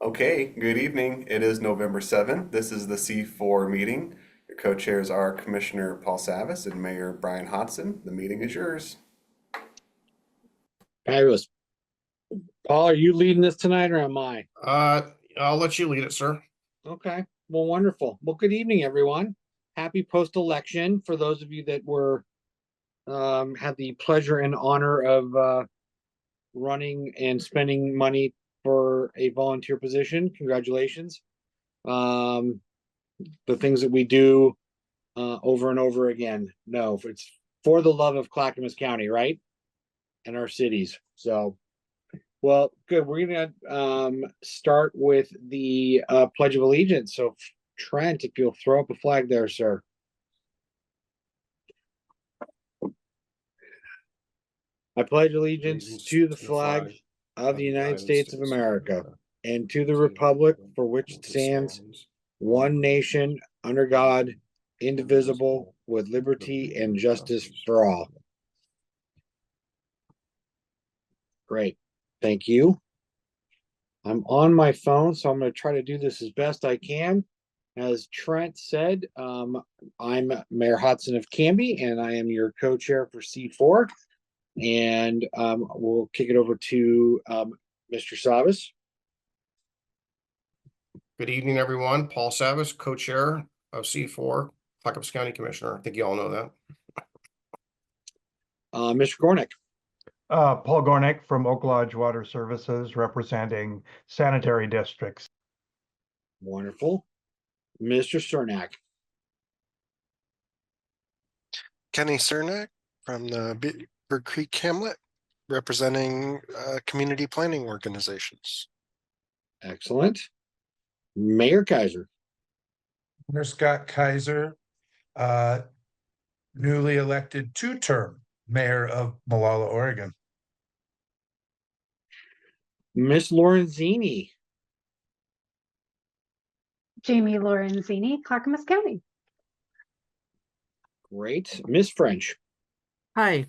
Okay, good evening. It is November 7th. This is the C4 meeting. Your co-chairs are Commissioner Paul Savas and Mayor Brian Hodson. The meeting is yours. Fabulous. Paul, are you leading this tonight or am I? I'll let you lead it, sir. Okay. Well, wonderful. Well, good evening, everyone. Happy post-election for those of you that were had the pleasure and honor of running and spending money for a volunteer position. Congratulations. The things that we do over and over again. No, it's for the love of Clackamas County, right? And our cities. So, well, good. We're gonna start with the Pledge of Allegiance. So, Trent, if you'll throw up a flag there, sir. I pledge allegiance to the flag of the United States of America and to the republic for which it stands, one nation, under God, indivisible, with liberty and justice for all. Great. Thank you. I'm on my phone, so I'm going to try to do this as best I can. As Trent said, I'm Mayor Hodson of Canby, and I am your co-chair for C4. And we'll kick it over to Mr. Savas. Good evening, everyone. Paul Savas, co-chair of C4, Clackamas County Commissioner. I think you all know that. Mr. Gornick. Paul Gornick from Oak Lodge Water Services, representing sanitary districts. Wonderful. Mr. Cernak. Kenny Cernak from the Beaver Creek Hamlet, representing community planning organizations. Excellent. Mayor Kaiser. Mayor Scott Kaiser, newly elected two-term mayor of Molalla, Oregon. Miss Lorenzini. Jamie Lorenzini, Clackamas County. Great. Miss French. Hi,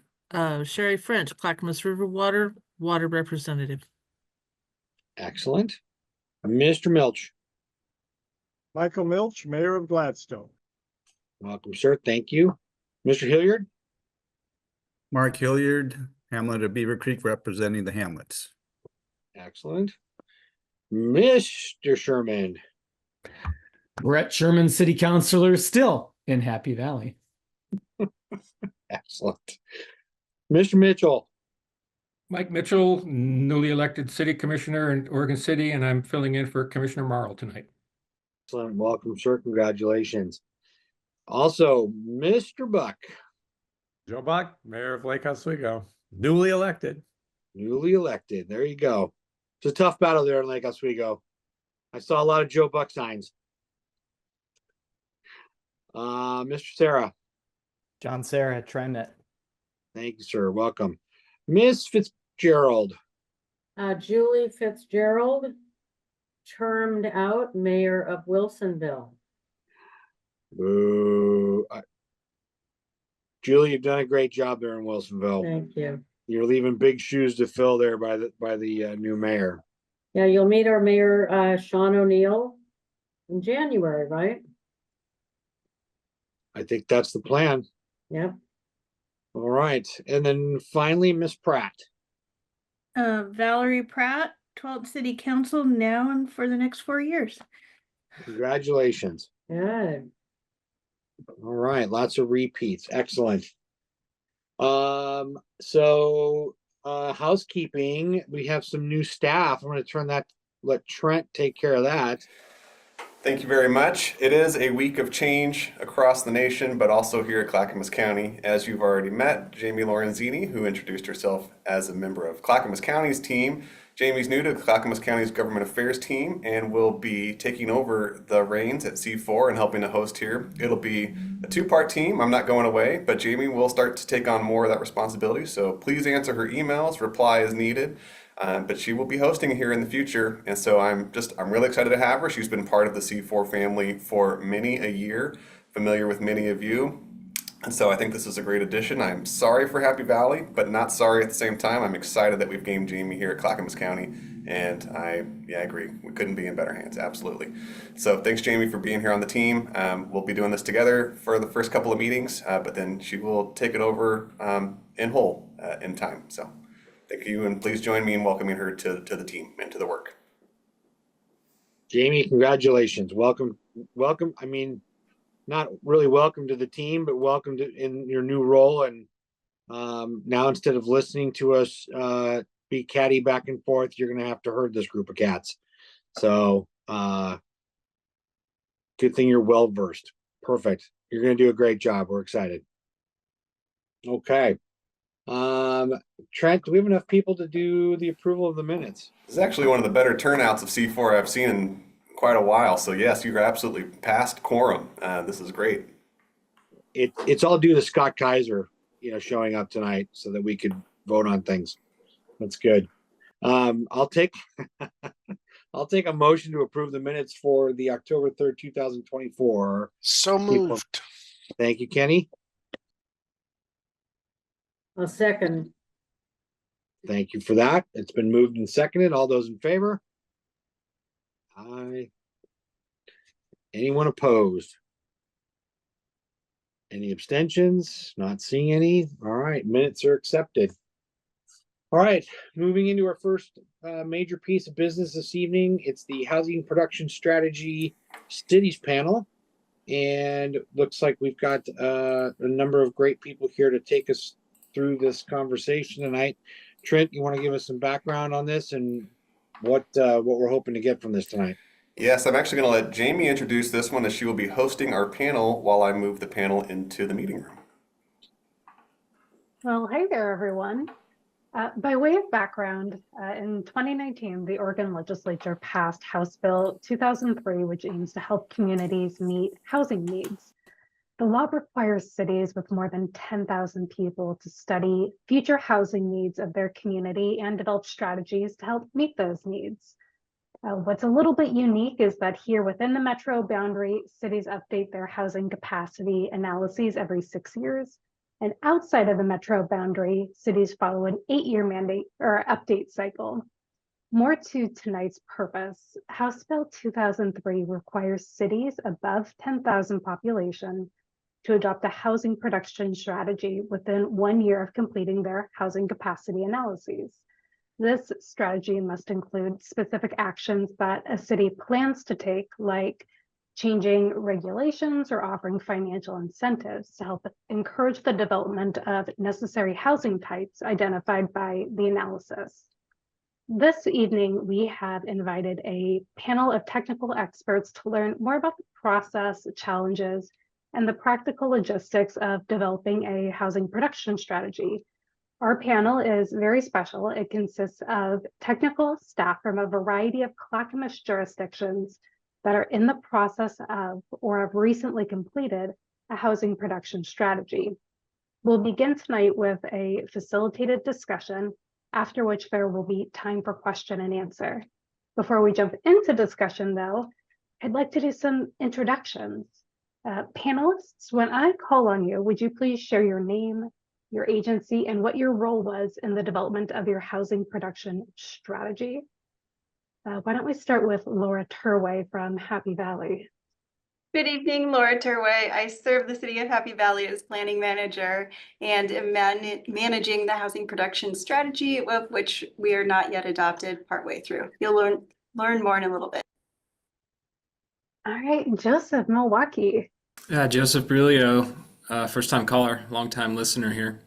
Sherry French, Clackamas River Water Representative. Excellent. Mr. Milch. Michael Milch, Mayor of Gladstone. Welcome, sir. Thank you. Mr. Hilliard. Mark Hilliard, Hamlet of Beaver Creek, representing the Hamlets. Excellent. Mr. Sherman. Brett Sherman, City Councilor, still in Happy Valley. Excellent. Mr. Mitchell. Mike Mitchell, newly elected City Commissioner in Oregon City, and I'm filling in for Commissioner Marl tonight. Excellent. Welcome, sir. Congratulations. Also, Mr. Buck. Joe Buck, Mayor of Lake Oswego, newly elected. Newly elected. There you go. It's a tough battle there in Lake Oswego. I saw a lot of Joe Buck signs. Mr. Sarah. John Sarah, TriMet. Thank you, sir. Welcome. Miss Fitzgerald. Julie Fitzgerald, termed out mayor of Wilsonville. Boo. Julie, you've done a great job there in Wilsonville. Thank you. You're leaving big shoes to fill there by the new mayor. Yeah, you'll meet our mayor, Sean O'Neill, in January, right? I think that's the plan. Yep. All right. And then finally, Miss Pratt. Valerie Pratt, 12th City Council now and for the next 4 years. Congratulations. Good. All right. Lots of repeats. Excellent. So housekeeping, we have some new staff. I'm going to let Trent take care of that. Thank you very much. It is a week of change across the nation, but also here at Clackamas County. As you've already met, Jamie Lorenzini, who introduced herself as a member of Clackamas County's team. Jamie's new to Clackamas County's Government Affairs team and will be taking over the reins at C4 and helping to host here. It'll be a two-part team. I'm not going away, but Jamie will start to take on more of that responsibility. So please answer her emails, reply as needed. But she will be hosting here in the future, and so I'm really excited to have her. She's been part of the C4 family for many a year, familiar with many of you, and so I think this is a great addition. I'm sorry for Happy Valley, but not sorry at the same time. I'm excited that we've gained Jamie here at Clackamas County, And I agree. We couldn't be in better hands. Absolutely. So thanks, Jamie, for being here on the team. We'll be doing this together for the first couple of meetings, but then she will take it over in whole in time. So thank you, and please join me in welcoming her to the team and to the work. Jamie, congratulations. Welcome. I mean, not really welcome to the team, but welcome to in your new role. And now instead of listening to us be catty back and forth, you're gonna have to herd this group of cats. So good thing you're well versed. Perfect. You're gonna do a great job. We're excited. Okay. Trent, do we have enough people to do the approval of the minutes? This is actually one of the better turnouts of C4 I've seen in quite a while. So yes, you're absolutely past quorum. This is great. It's all due to Scott Kaiser, showing up tonight so that we could vote on things. That's good. I'll take a motion to approve the minutes for the October 3rd, 2024. So moved. Thank you, Kenny. A second. Thank you for that. It's been moved and seconded. All those in favor? Aye. Anyone opposed? Any abstentions? Not seeing any. All right, minutes are accepted. All right, moving into our first major piece of business this evening. It's the Housing Production Strategy Cities Panel. And looks like we've got a number of great people here to take us through this conversation tonight. Trent, you want to give us some background on this and what we're hoping to get from this tonight? Yes, I'm actually going to let Jamie introduce this one as she will be hosting our panel while I move the panel into the meeting room. Well, hey there, everyone. By way of background, in 2019, the Oregon legislature passed House Bill 2003, which aims to help communities meet housing needs. The law requires cities with more than 10,000 people to study future housing needs of their community and develop strategies to help meet those needs. What's a little bit unique is that here within the metro boundary, cities update their housing capacity analyses every 6 years. And outside of the metro boundary, cities follow an 8-year mandate or update cycle. More to tonight's purpose, House Bill 2003 requires cities above 10,000 population to adopt a housing production strategy within 1 year of completing their housing capacity analyses. This strategy must include specific actions that a city plans to take, like changing regulations or offering financial incentives to help encourage the development of necessary housing types identified by the analysis. This evening, we have invited a panel of technical experts to learn more about the process, challenges, and the practical logistics of developing a housing production strategy. Our panel is very special. It consists of technical staff from a variety of Clackamas jurisdictions that are in the process of or have recently completed a housing production strategy. We'll begin tonight with a facilitated discussion, after which there will be time for question and answer. Before we jump into discussion though, I'd like to do some introductions. Panelists, when I call on you, would you please share your name, your agency, and what your role was in the development of your housing production strategy? Why don't we start with Laura Turway from Happy Valley? Good evening, Laura Turway. I serve the City of Happy Valley as planning manager and am managing the housing production strategy, of which we are not yet adopted partway through. You'll learn more in a little bit. All right, Joseph, Milwaukee. Joseph Brulio, first time caller, long time listener here.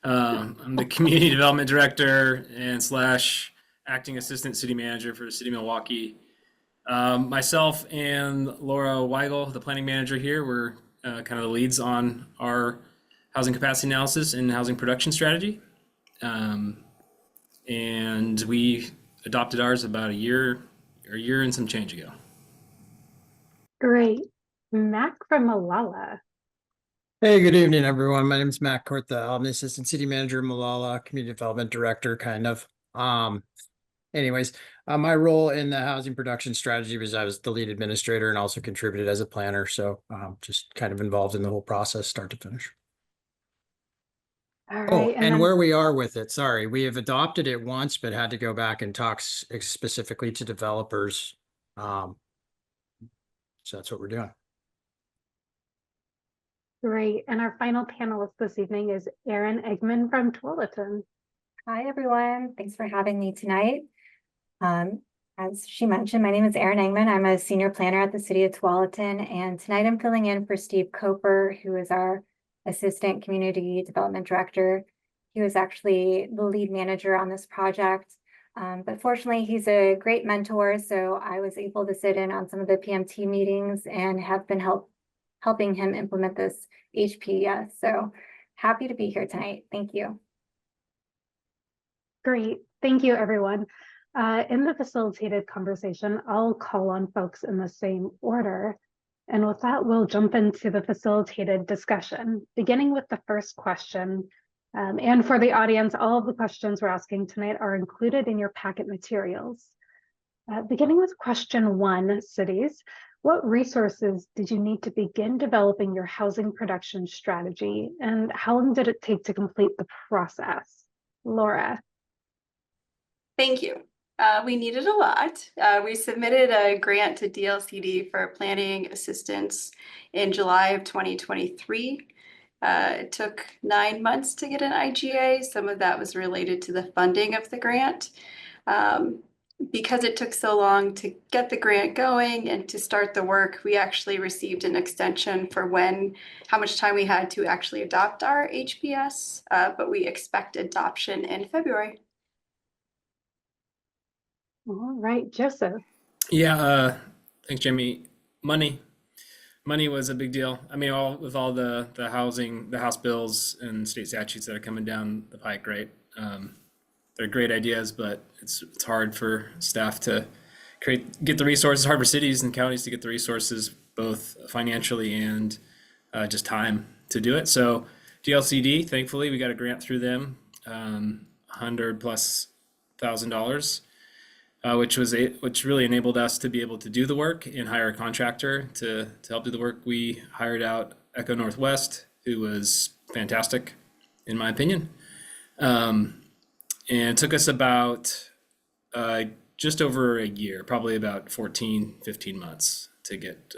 I'm the community development director and / acting assistant city manager for the city of Milwaukee. Myself and Laura Weigel, the planning manager here, we're kind of the leads on our housing capacity analysis and housing production strategy. And we adopted ours about a year and some change ago. Great. Mac from Malala. Hey, good evening, everyone. My name is Matt Kortha. I'm the assistant city manager of Malala, community development director, kind of. Anyways, my role in the housing production strategy was I was the lead administrator and also contributed as a planner. So just kind of involved in the whole process, start to finish. All Oh, right, and then where we are with it, sorry, we have adopted it once, but had to go back and talk specifically to developers. So that's what we're doing. great. And our final panelist this evening is Erin Eggman from Tualatin. Hi, everyone. Thanks for having me tonight. As she mentioned, my name is Erin Engman. I'm a senior planner at the City of Tualatin, and tonight I'm filling in for Steve Coper, who is our Assistant Community Development Director. He was actually the lead manager on this project, but fortunately, he's a great mentor, so I was able to sit in on some of the PMT meetings and have been helping him implement this HPS. So happy to be here tonight. Thank you. Great. Thank you, everyone. In the facilitated conversation, I'll call on folks in the same order. And with that, we'll jump into the facilitated discussion, beginning with the first question. And for the audience, all of the questions we're asking tonight are included in your packet materials. Beginning with question 1, cities, what resources did you need to begin developing your housing production strategy? And how long did it take to complete the process? Laura. Thank you. We needed a lot. We submitted a grant to DLCD for planning assistance in July of 2023. It took 9 months to get an IGA. Some of that was related to the funding of the grant. Because it took so long to get the grant going and to start the work, we actually received an extension for how much time we had to actually adopt our HPS, but we expect adoption in February. All right, Joseph. Yeah, thanks, Jamie. Money was a big deal. I mean, with all the housing, the House bills and state statutes that are coming down the pike, right? They're great ideas, but it's hard for staff to get the resources. Hard for cities and counties to get the resources, both financially and just time to do it. So DLCD, thankfully, we got a grant through them, $100,000+, which really enabled us to be able to do the work and hire a contractor to help do the work. We hired out Echo Northwest, who was fantastic, in my opinion. And it took us about just over a year, probably about 14-15 months to get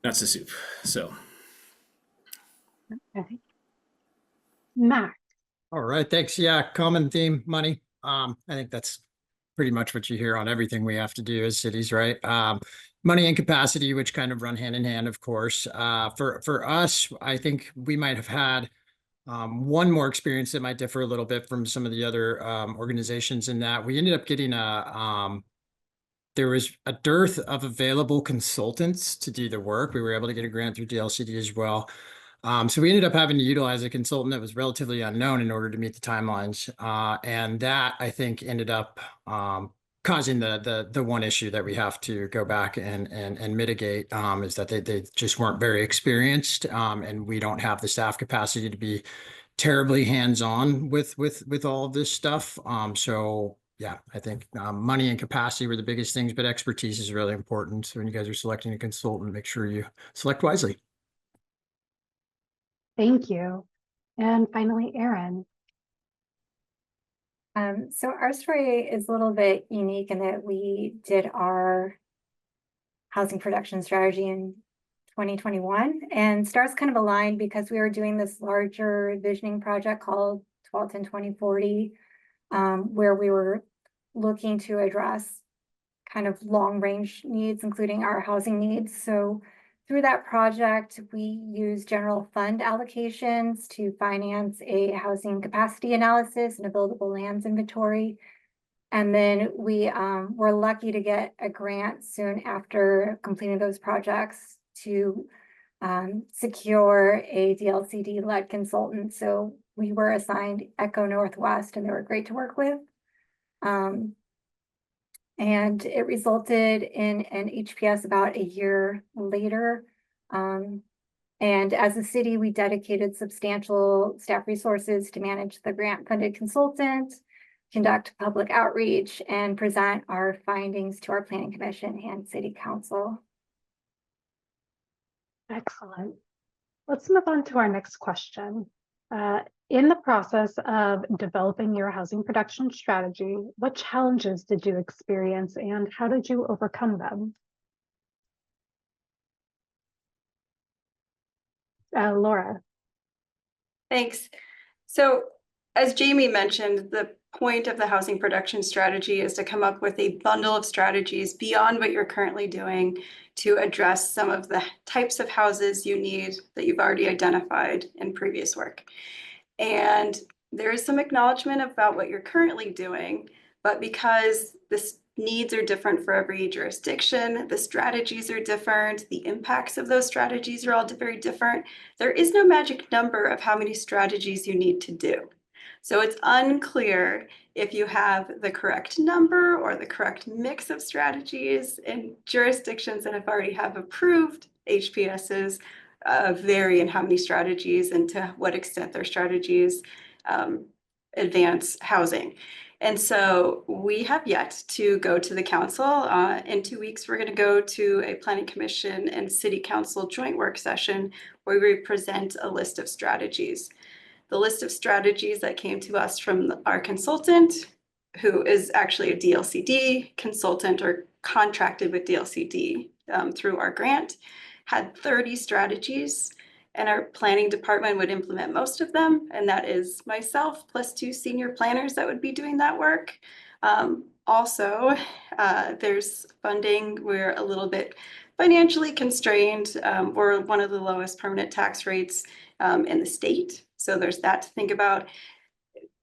nuts to soup. So. Okay. Mac. All right, thanks. Yeah, common theme, money. I think that's pretty much what you hear on everything we have to do as cities, right? Money and capacity, which kind of run hand in hand, of course. For us, I think we might have had one more experience that might differ a little bit from some of the other organizations in that we ended up getting there was a dearth of available consultants to do the work. We were able to get a grant through DLCD as well. So we ended up having to utilize a consultant that was relatively unknown in order to meet the timelines. And that, I think, ended up causing the one issue that we have to go back and mitigate, is that they just weren't very experienced, and we don't have the staff capacity to be terribly hands-on with all of this stuff. So yeah, I think money and capacity were the biggest things, but expertise is really important. So when you guys are selecting a consultant, make sure you select wisely. Thank you. And finally, Erin. So our story is a little bit unique in that we did our housing production strategy in 2021, and stars kind of aligned because we were doing this larger visioning project called Tualatin 2040, where we were looking to address kind of long range needs, including our housing needs. So through that project, we used general fund allocations to finance a housing capacity analysis and a buildable lands inventory. And then we were lucky to get a grant soon after completing those projects to secure a DLCD-led consultant. So we were assigned Echo Northwest, and they were great to work with. And it resulted in an HPS about a year later. And as a city, we dedicated substantial staff resources to manage the grant-funded consultant, conduct public outreach, and present our findings to our Planning Commission and City Council. Excellent. Let's move on to our next question. In the process of developing your housing production strategy, what challenges did you experience and how did you overcome them? Laura. Thanks. So as Jamie mentioned, the point of the housing production strategy is to come up with a bundle of strategies beyond what you're currently doing to address some of the types of houses you need that you've already identified in previous work. And there is some acknowledgement about what you're currently doing, but because the needs are different for every jurisdiction, the strategies are different, the impacts of those strategies are all very different, there is no magic number of how many strategies you need to do. So it's unclear if you have the correct number or the correct mix of strategies, and jurisdictions that have already have approved HPSs vary in how many strategies and to what extent their strategies advance housing. And so we have yet to go to the council. In 2 weeks, we're going to go to a planning commission and city council joint work session where we present a list of strategies. The list of strategies that came to us from our consultant, who is actually a DLCD consultant or contracted with DLCD through our grant, had 30 strategies, and our planning department would implement most of them. And that is myself plus 2 senior planners that would be doing that work. Also, there's funding. We're a little bit financially constrained. We're one of the lowest permanent tax rates in the state. So there's that to think about.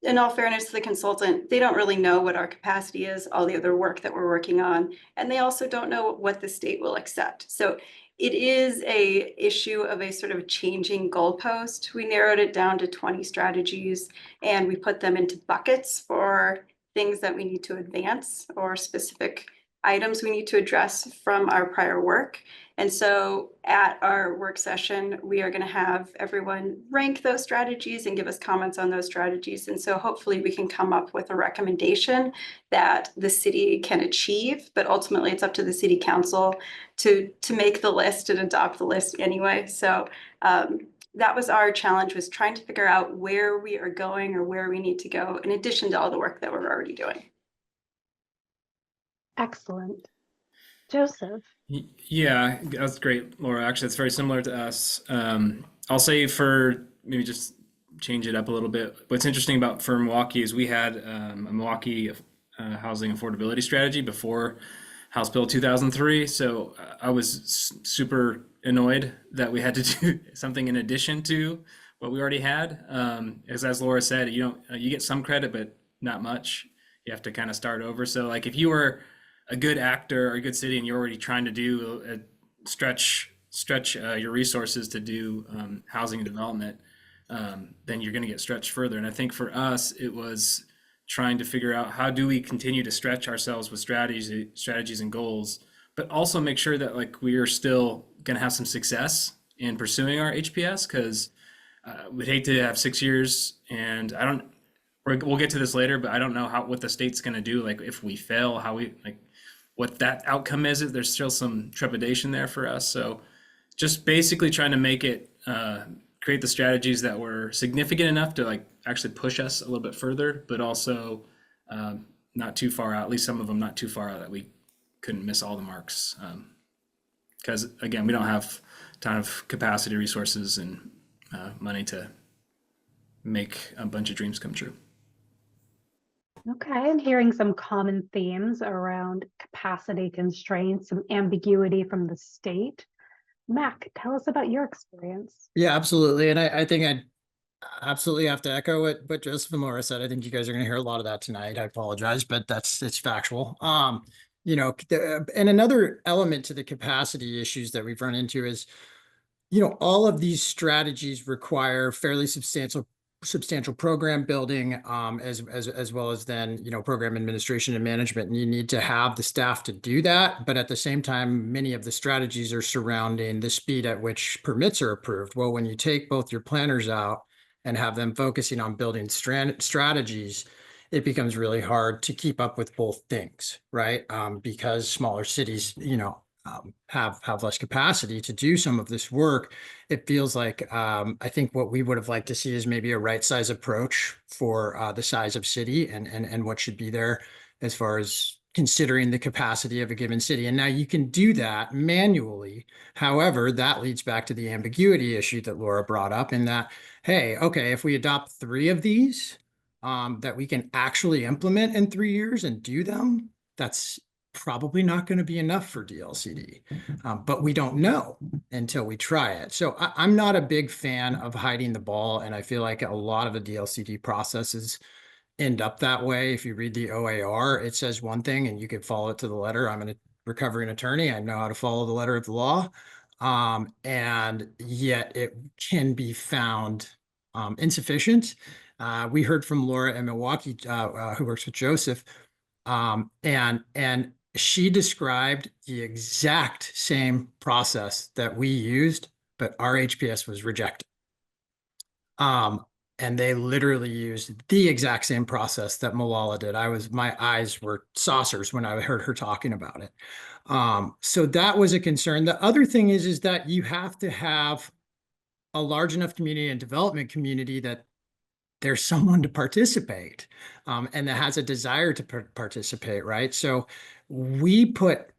In all fairness to the consultant, they don't really know what our capacity is, all the other work that we're working on, and they also don't know what the state will accept. So it is a issue of a sort of changing goalpost. We narrowed it down to 20 strategies and we put them into buckets for things that we need to advance or specific items we need to address from our prior work. And so at our work session, we are going to have everyone rank those strategies and give us comments on those strategies. And so hopefully we can come up with a recommendation that the city can achieve, but ultimately it's up to the city council to make the list and adopt the list anyway. So that was our challenge, was trying to figure out where we are going or where we need to go in addition to all the work that we're already doing. Excellent. Joseph. Yeah, that's great, Laura. Actually, it's very similar to us. I'll say, for maybe just change it up a little bit. What's interesting about for Milwaukee is we had a Milwaukee housing affordability strategy before House Bill 2003. So I was super annoyed that we had to do something in addition to what we already had. As Laura said, you get some credit, but not much. You have to kind of start over. So like if you were a good actor or a good city and you're already trying to do stretch your resources to do housing development, then you're going to get stretched further. And I think for us, it was trying to figure out how do we continue to stretch ourselves with strategies and goals, but also make sure that like we are still going to have some success in pursuing our HPS, because we'd hate to have 6 years and we'll get to this later, but I don't know what the state's going to do. Like if we fail, what that outcome is. There's still some trepidation there for us. So just basically trying to make it, create the strategies that were significant enough to like actually push us a little bit further, but also not too far out, at least some of them not too far out that we couldn't miss all the marks. Because again, we don't have a ton of capacity, resources, and money to make a bunch of dreams come true. Okay, I'm hearing some common themes around capacity constraints, some ambiguity from the state. Mac, tell us about your experience. Yeah, absolutely. And I think I absolutely have to echo what Joseph and Laura said. I think you guys are going to hear a lot of that tonight. I apologize, but it's factual. And another element to the capacity issues that we've run into is, all of these strategies require fairly substantial program building, as well as then, program administration and management. And you need to have the staff to do that. But at the same time, many of the strategies are surrounding the speed at which permits are approved. Well, when you take both your planners out and have them focusing on building strategies, it becomes really hard to keep up with both things, right? Because smaller cities, have less capacity to do some of this work. It feels like I think what we would have liked to see is maybe a right size approach for the size of city and what should be there as far as considering the capacity of a given city. And now you can do that manually. However, that leads back to the ambiguity issue that Laura brought up in that, hey, okay, if we adopt 3 of these that we can actually implement in 3 years and do them, that's probably not going to be enough for DLCD, but we don't know until we try it. So I'm not a big fan of hiding the ball, and I feel like a lot of the DLCD processes end up that way. If you read the OAR, it says one thing and you could follow it to the letter. I'm a recovering attorney. I know how to follow the letter of the law. And yet it can be found insufficient. We heard from Laura in Milwaukee, who works with Joseph, and she described the exact same process that we used, but our HPS was rejected. And they literally used the exact same process that Malala did. My eyes were saucers when I heard her talking about it. So that was a concern. The other thing is that you have to have a large enough community and development community that there's someone to participate and that has a desire to participate, right? So we put,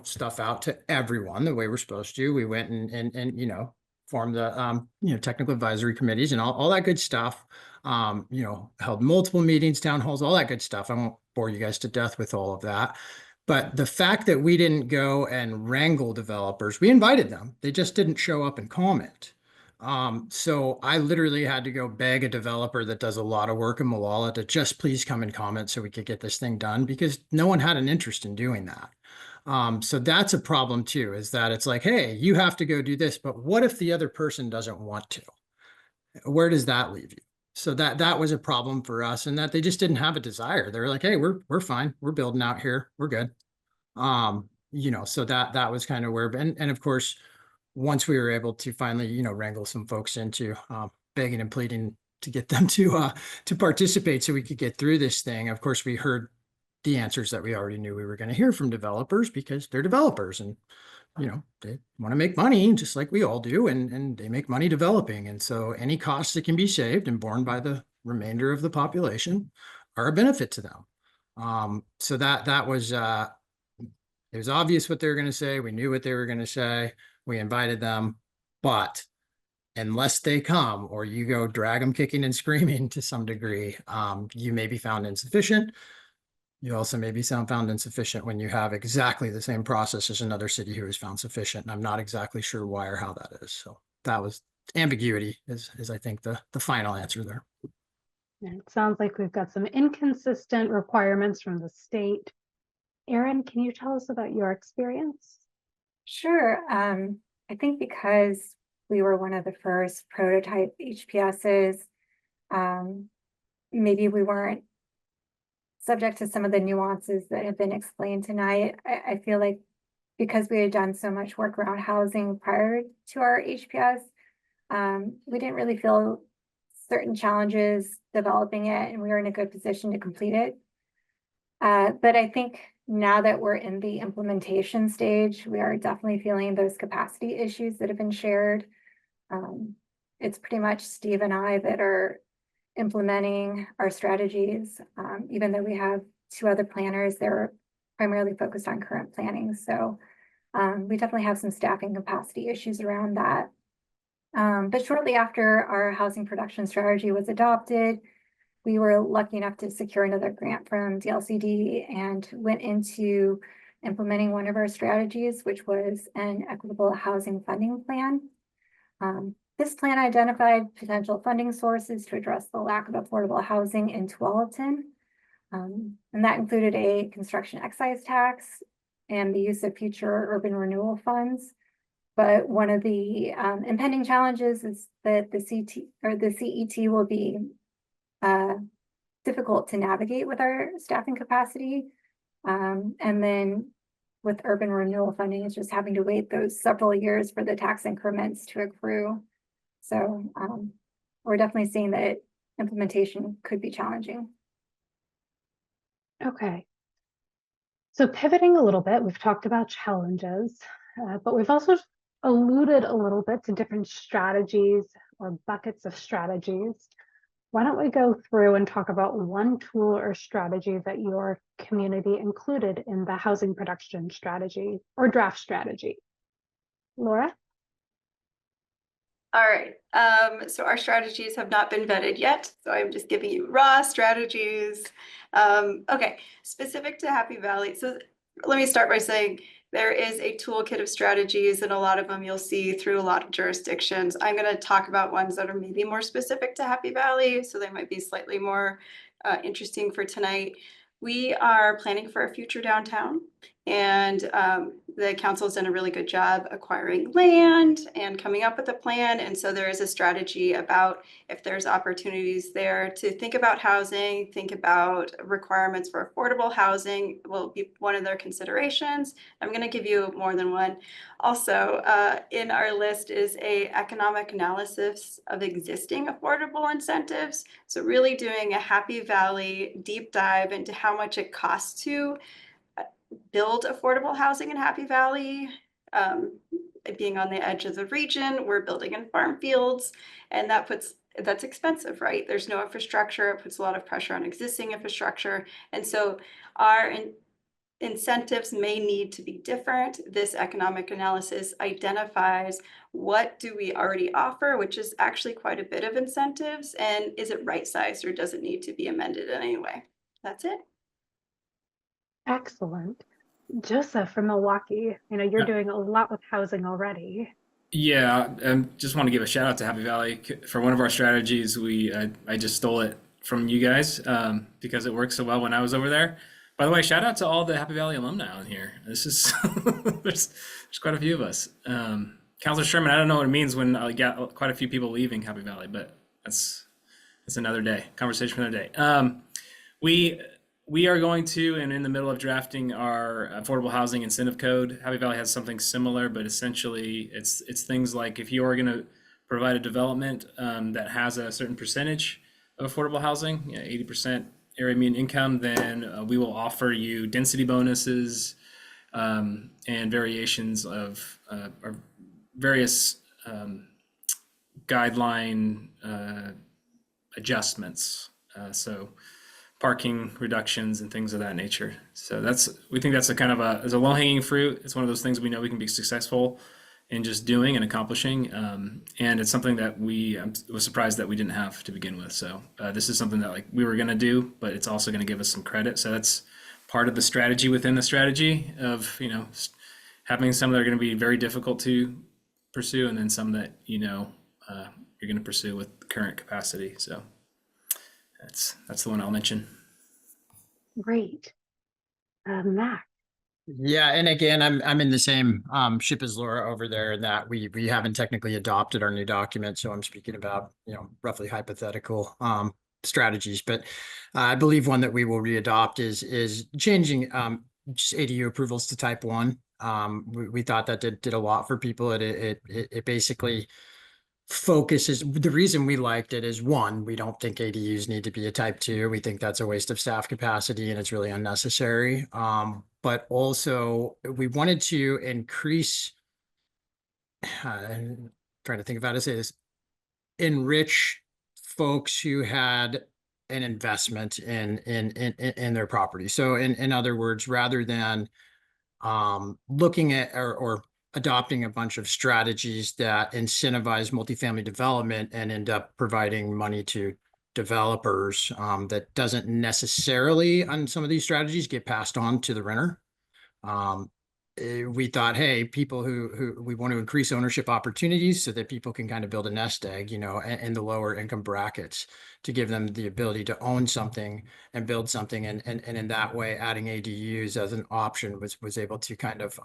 stuff out to everyone the way we're supposed to. We went and formed the, technical advisory committees and all that good stuff, held multiple meetings, town halls, all that good stuff. I won't bore you guys to death with all of that. But the fact that we didn't go and wrangle developers, we invited them. They just didn't show up and comment. So I literally had to go beg a developer that does a lot of work in Malala to just please come and comment so we could get this thing done, because no one had an interest in doing that. So that's a problem too, is that it's like, hey, you have to go do this, but what if the other person doesn't want to? Where does that leave you? So that was a problem for us, and that they just didn't have a desire. They were like, hey, we're fine. We're building out here. We're good. So that was kind of where, and of course, once we were able to finally, wrangle some folks into begging and pleading to get them to participate so we could get through this thing. Of course, we heard the answers that we already knew we were going to hear from developers, because they're developers and, they want to make money just like we all do, and they make money developing. And so any costs that can be saved and borne by the remainder of the population are a benefit to them. So that was, it was obvious what they were going to say. We knew what they were going to say. We invited them, but unless they come or you go drag them kicking and screaming to some degree, you may be found insufficient. You also may be found insufficient when you have exactly the same process as another city who is found sufficient. And I'm not exactly sure why or how that is. So that was ambiguity is I think the final answer there. It sounds like we've got some inconsistent requirements from the state. Erin, can you tell us about your experience? Sure. I think because we were one of the first prototype HPSs, maybe we weren't subject to some of the nuances that have been explained tonight. I feel like because we had done so much work around housing prior to our HPS, we didn't really feel certain challenges developing it, and we were in a good position to complete it. But I think now that we're in the implementation stage, we are definitely feeling those capacity issues that have been shared. It's pretty much Steve and I that are implementing our strategies, even though we have 2 other planners. They're primarily focused on current planning. So we definitely have some staffing capacity issues around that. But shortly after our housing production strategy was adopted, we were lucky enough to secure another grant from DLCD and went into implementing one of our strategies, which was an equitable housing funding plan. This plan identified potential funding sources to address the lack of affordable housing in Tualatin. And that included a construction excise tax and the use of future urban renewal funds. But one of the impending challenges is that the CET will be difficult to navigate with our staffing capacity. And then with urban renewal funding, it's just having to wait those several years for the tax increments to accrue. So we're definitely seeing that implementation could be challenging. Okay. So pivoting a little bit, we've talked about challenges, but we've also alluded a little bit to different strategies or buckets of strategies. Why don't we go through and talk about one tool or strategy that your community included in the housing production strategy or draft strategy? Laura? All right, so our strategies have not been vetted yet, so I'm just giving you raw strategies. Okay, specific to Happy Valley. So let me start by saying there is a toolkit of strategies, and a lot of them you'll see through a lot of jurisdictions. I'm going to talk about ones that are maybe more specific to Happy Valley, so they might be slightly more interesting for tonight. We are planning for a future downtown, and the council's done a really good job acquiring land and coming up with a plan. And so there is a strategy about if there's opportunities there to think about housing, think about requirements for affordable housing will be one of their considerations. I'm going to give you more than one. Also, in our list is a economic analysis of existing affordable incentives. So really doing a Happy Valley deep dive into how much it costs to build affordable housing in Happy Valley. Being on the edge of the region, we're building in farm fields, and that's expensive, right? There's no infrastructure. It puts a lot of pressure on existing infrastructure. And so our incentives may need to be different. This economic analysis identifies what do we already offer, which is actually quite a bit of incentives, and is it right sized or does it need to be amended in any way? That's it. Excellent. Joseph from Milwaukee, you're doing a lot with housing already. Yeah, just want to give a shout out to Happy Valley for one of our strategies. I just stole it from you guys because it worked so well when I was over there. By the way, shout out to all the Happy Valley alumni on here. This is there's quite a few of us. Councilor Sherman, I don't know what it means when I got quite a few people leaving Happy Valley, but it's another day, conversation for another day. We are going to, and in the middle of drafting our affordable housing incentive code. Happy Valley has something similar, but essentially it's things like if you are going to provide a development that has a certain percentage of affordable housing, 80% area median income, then we will offer you density bonuses and variations of or various guideline adjustments. So parking reductions and things of that nature. So we think that's a low hanging fruit. It's one of those things we know we can be successful in just doing and accomplishing. And it's something that I was surprised that we didn't have to begin with. So this is something that we were going to do, but it's also going to give us some credit. So that's part of the strategy within the strategy of, having some that are going to be very difficult to pursue and then some that, you're going to pursue with current capacity. So that's the one I'll mention. Great. Mac. Yeah, and again, I'm in the same ship as Laura over there in that we haven't technically adopted our new document, so I'm speaking about roughly hypothetical strategies. But I believe one that we will readopt is changing just ADU approvals to type 1. We thought that did a lot for people. It basically focuses. The reason we liked it is, one, we don't think ADUs need to be a type 2. We think that's a waste of staff capacity and it's really unnecessary. But also we wanted to increase, I'm trying to think of how to say this, enrich folks who had an investment in their property. So in other words, rather than looking at or adopting a bunch of strategies that incentivize multifamily development and end up providing money to developers that doesn't necessarily on some of these strategies get passed on to the renter. We thought, hey, people who we want to increase ownership opportunities so that people can kind of build a nest egg, in the lower income brackets to give them the ability to own something and build something. And in that way, adding ADUs as an option was able to kind of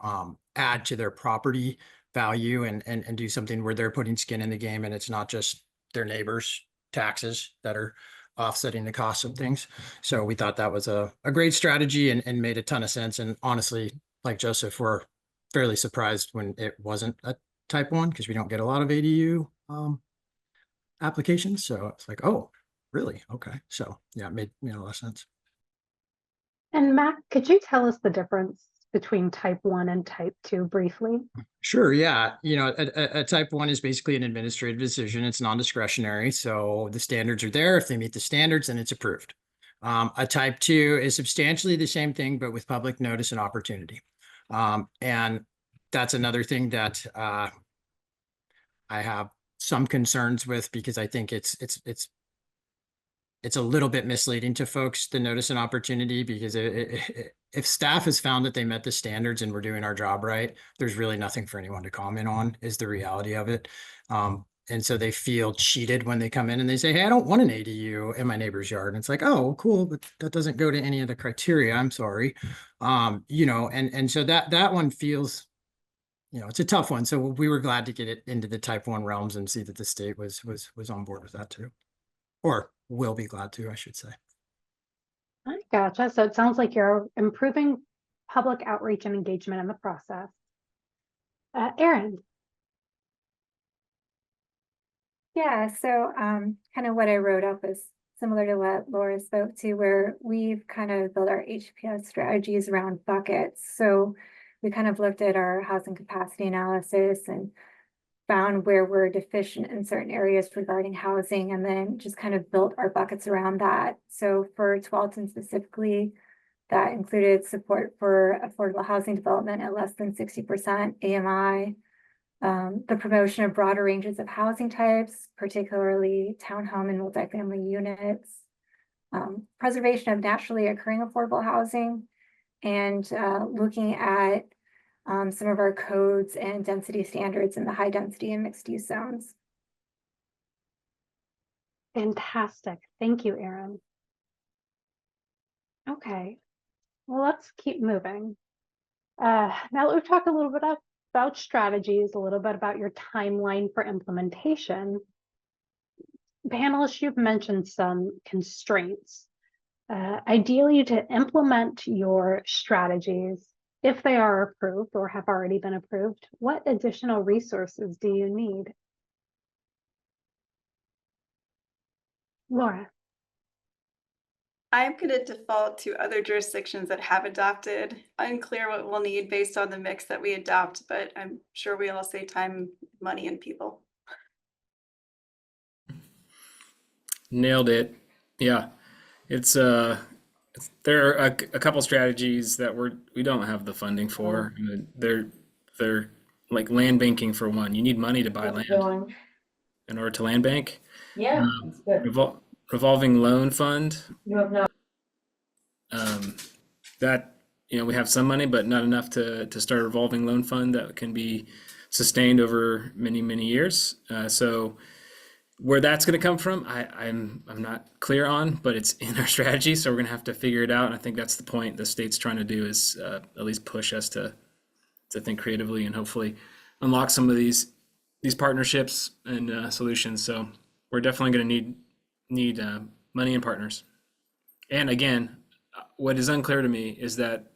add to their property value and do something where they're putting skin in the game. And it's not just their neighbors' taxes that are offsetting the cost of things. So we thought that was a great strategy and made a ton of sense. And honestly, like Joseph, we're fairly surprised when it wasn't a type 1 because we don't get a lot of ADU applications. So it's like, oh, really? Okay. So yeah, it made a lot of sense. And Mac, could you tell us the difference between type 1 and type 2 briefly? Sure, yeah. A type 1 is basically an administrative decision. It's non-discretionary. So the standards are there. If they meet the standards, then it's approved. A type 2 is substantially the same thing, but with public notice and opportunity. And that's another thing that I have some concerns with, because I think it's a little bit misleading to folks, the notice and opportunity, because if staff has found that they met the standards and we're doing our job right, there's really nothing for anyone to comment on, is the reality of it. And so they feel cheated when they come in and they say, hey, I don't want an ADU in my neighbor's yard. And it's like, oh, cool, but that doesn't go to any of the criteria. I'm sorry. And so that one feels, it's a tough one. So we were glad to get it into the type 1 realms and see that the state was on board with that too. Or will be glad to, I should say. I gotcha. So it sounds like you're improving public outreach and engagement in the process. Erin. Yeah, so kind of what I wrote up is similar to what Laura spoke to, where we've kind of built our HPS strategies around buckets. So we kind of looked at our housing capacity analysis and found where we're deficient in certain areas regarding housing, and then just kind of built our buckets around that. So for Tualatin specifically, that included support for affordable housing development at less than 60% AMI, the promotion of broader ranges of housing types, particularly townhome and multifamily units, preservation of naturally occurring affordable housing, and looking at some of our codes and density standards in the high density and mixed use zones. Fantastic. Thank you, Erin. Okay, well, let's keep moving. Now that we've talked a little bit about strategies, a little bit about your timeline for implementation, panelists, you've mentioned some constraints. Ideally, to implement your strategies, if they are approved or have already been approved, what additional resources do you need? Laura. I'm going to default to other jurisdictions that have adopted. Unclear what we'll need based on the mix that we adopt, but I'm sure we all save time, money, and people. Nailed it. Yeah, there are a couple strategies that we don't have the funding for. They're like land banking for one. You need money to buy land in order to land bank. Yeah, that's good. Revolving loan fund. You have no. That we have some money, but not enough to start a revolving loan fund that can be sustained over many years. So where that's going to come from, I'm not clear on, but it's in our strategy, so we're going to have to figure it out. And I think that's the point the state's trying to do, is at least push us to think creatively and hopefully unlock some of these partnerships and solutions. So we're definitely going to need money and partners. And again, what is unclear to me is that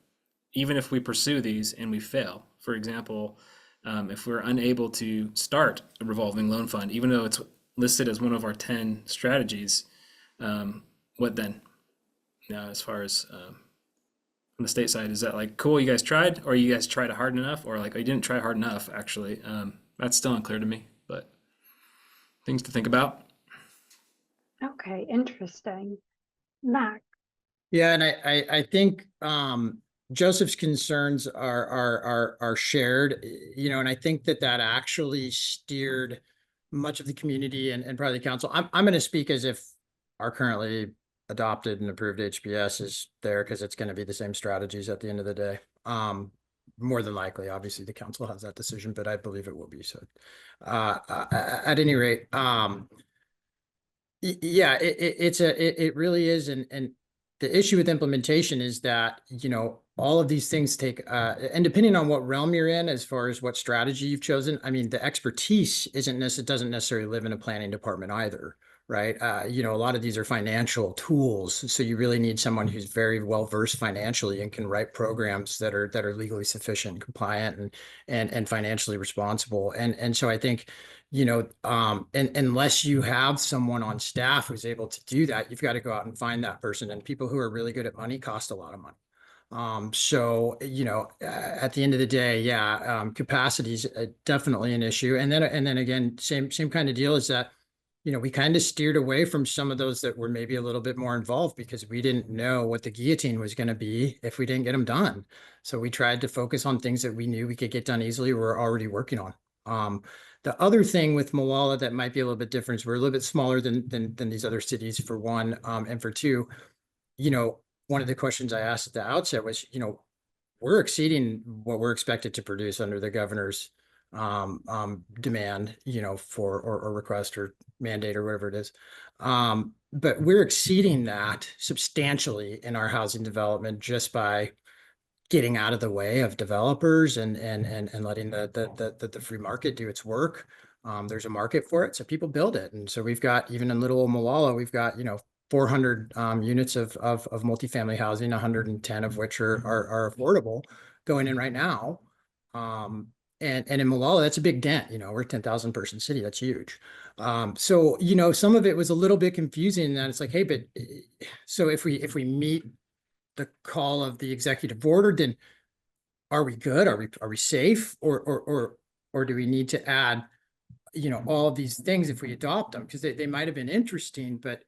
even if we pursue these and we fail, for example, if we're unable to start a revolving loan fund, even though it's listed as one of our 10 strategies, what then? Now, as far as on the state side, is that like, cool, you guys tried, or you guys tried hard enough, or like, you didn't try hard enough, actually? That's still unclear to me, but things to think about. Okay, interesting. Mac. Yeah, and I think Joseph's concerns are shared, and I think that actually steered much of the community and probably the council. I'm going to speak as if our currently adopted and approved HPS is there, because it's going to be the same strategies at the end of the day. More than likely, obviously the council has that decision, but I believe it will be. So at any rate, yeah, it really is. And the issue with implementation is that, all of these things take, and depending on what realm you're in, as far as what strategy you've chosen, I mean, the expertise doesn't necessarily live in a planning department either, right? A lot of these are financial tools. So you really need someone who's very well versed financially and can write programs that are legally sufficient, compliant, and financially responsible. And so I think, and unless you have someone on staff who's able to do that, you've got to go out and find that person. And people who are really good at money cost a lot of money. So, at the end of the day, yeah, capacity is definitely an issue. And then again, same kind of deal is that, we kind of steered away from some of those that were maybe a little bit more involved because we didn't know what the guillotine was going to be if we didn't get them done. So we tried to focus on things that we knew we could get done easily, or we're already working on. The other thing with Molalla that might be a little bit different is we're a little bit smaller than these other cities, for one, and for two, one of the questions I asked at the outset was, we're exceeding what we're expected to produce under the governor's demand, for or request or mandate or whatever it is. But we're exceeding that substantially in our housing development just by getting out of the way of developers and letting the free market do its work. There's a market for it, so people build it. And so we've got, even in little old Molalla, we've got, 400 units of multifamily housing, 110 of which are affordable going in right now. And in Molalla, that's a big dent. We're a 10,000 person city. That's huge. So, some of it was a little bit confusing, that it's like, hey, but so if we meet the call of the executive order, then are we good? Are we safe? Or do we need to add, all of these things if we adopt them? Because they might have been interesting, but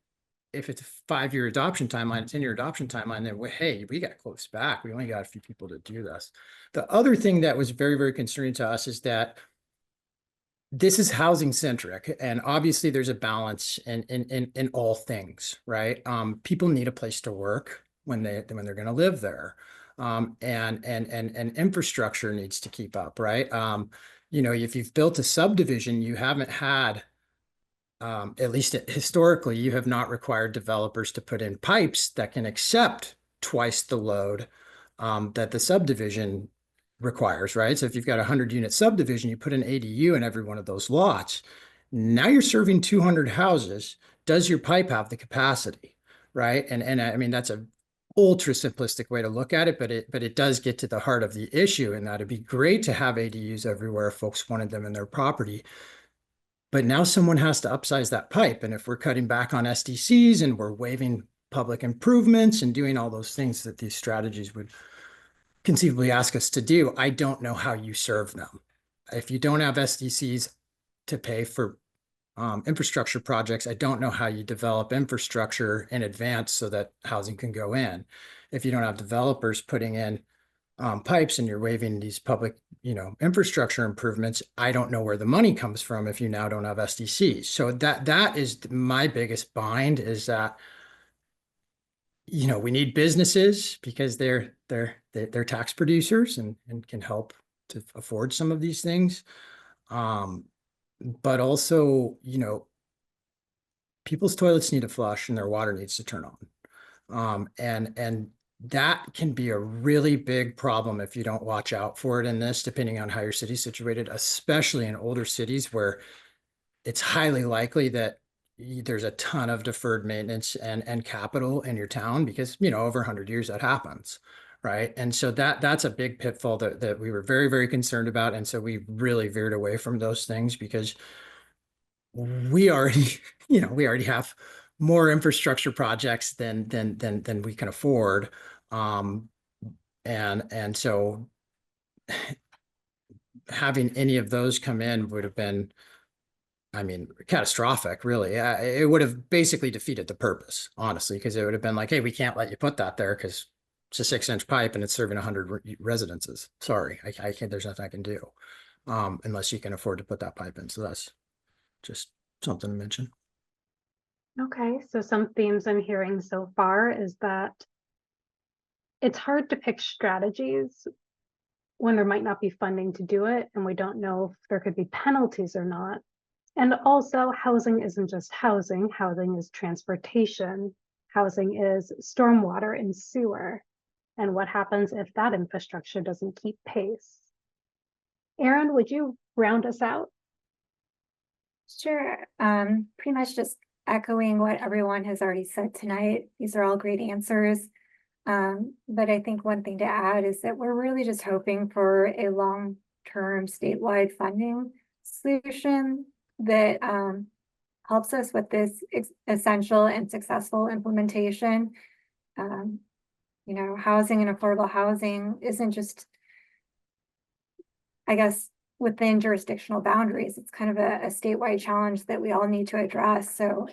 if it's a 5-year adoption timeline, a 10-year adoption timeline, then hey, we got close back. We only got a few people to do this. The other thing that was very, very concerning to us is that this is housing centric, and obviously there's a balance in all things, right? People need a place to work when they're going to live there, and infrastructure needs to keep up, right? If you've built a subdivision, you haven't had, at least historically, you have not required developers to put in pipes that can accept twice the load that the subdivision requires, right? So if you've got a 100-unit subdivision, you put an ADU in every one of those lots. Now you're serving 200 houses. Does your pipe have the capacity, right? And I mean, that's a ultra simplistic way to look at it, but it does get to the heart of the issue, in that it'd be great to have ADUs everywhere if folks wanted them in their property. But now someone has to upsize that pipe. And if we're cutting back on SDCs and we're waiving public improvements and doing all those things that these strategies would conceivably ask us to do, I don't know how you serve them. If you don't have SDCs to pay for infrastructure projects, I don't know how you develop infrastructure in advance so that housing can go in. If you don't have developers putting in pipes and you're waiving these public, infrastructure improvements, I don't know where the money comes from if you now don't have SDCs. So that is my biggest bind, is that we need businesses because they're tax producers and can help to afford some of these things. But also, people's toilets need to flush and their water needs to turn on. And that can be a really big problem if you don't watch out for it in this, depending on how your city's situated, especially in older cities where it's highly likely that there's a ton of deferred maintenance and capital in your town, because, over 100 years that happens, right? And so that's a big pitfall that we were very, very concerned about. And so we really veered away from those things, because we already, we already have more infrastructure projects than we can afford. And so having any of those come in would have been, catastrophic, really. It would have basically defeated the purpose, honestly, because it would have been like, hey, we can't let you put that there because it's a 6-inch pipe and it's serving 100 residences. Sorry, I can't, there's nothing I can do unless you can afford to put that pipe in. So that's just something to mention. Okay, so some themes I'm hearing so far is that it's hard to pick strategies when there might not be funding to do it, and we don't know if there could be penalties or not. And also, housing isn't just housing. Housing is transportation. Housing is stormwater and sewer. And what happens if that infrastructure doesn't keep pace? Erin, would you round us out? Sure. Pretty much just echoing what everyone has already said tonight. These are all great answers. But I think one thing to add is that we're really just hoping for a long-term statewide funding solution that helps us with this essential and successful implementation. You know, housing and affordable housing isn't just, I guess, within jurisdictional boundaries. It's kind of a statewide challenge that we all need to address. So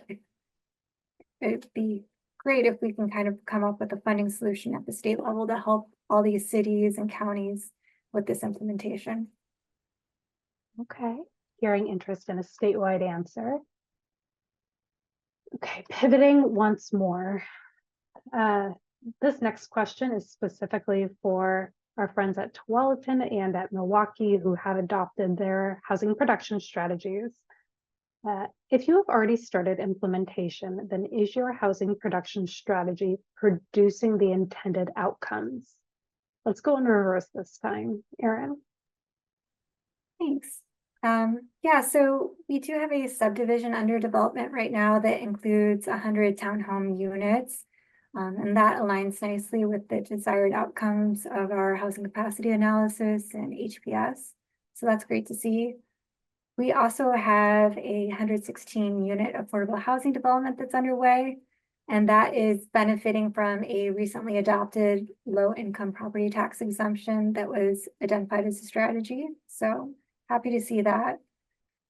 it'd be great if we can kind of come up with a funding solution at the state level to help all these cities and counties with this implementation. Okay, hearing interest in a statewide answer. Okay, pivoting once more. This next question is specifically for our friends at Tualatin and at Milwaukee who have adopted their housing production strategies. If you have already started implementation, then is your housing production strategy producing the intended outcomes? Let's go in reverse this time, Erin. Thanks. Yeah, so we do have a subdivision under development right now that includes 100 townhome units. And that aligns nicely with the desired outcomes of our housing capacity analysis and HPS. So that's great to see. We also have a 116 unit affordable housing development that's underway, and that is benefiting from a recently adopted low income property tax exemption that was identified as a strategy. So happy to see that.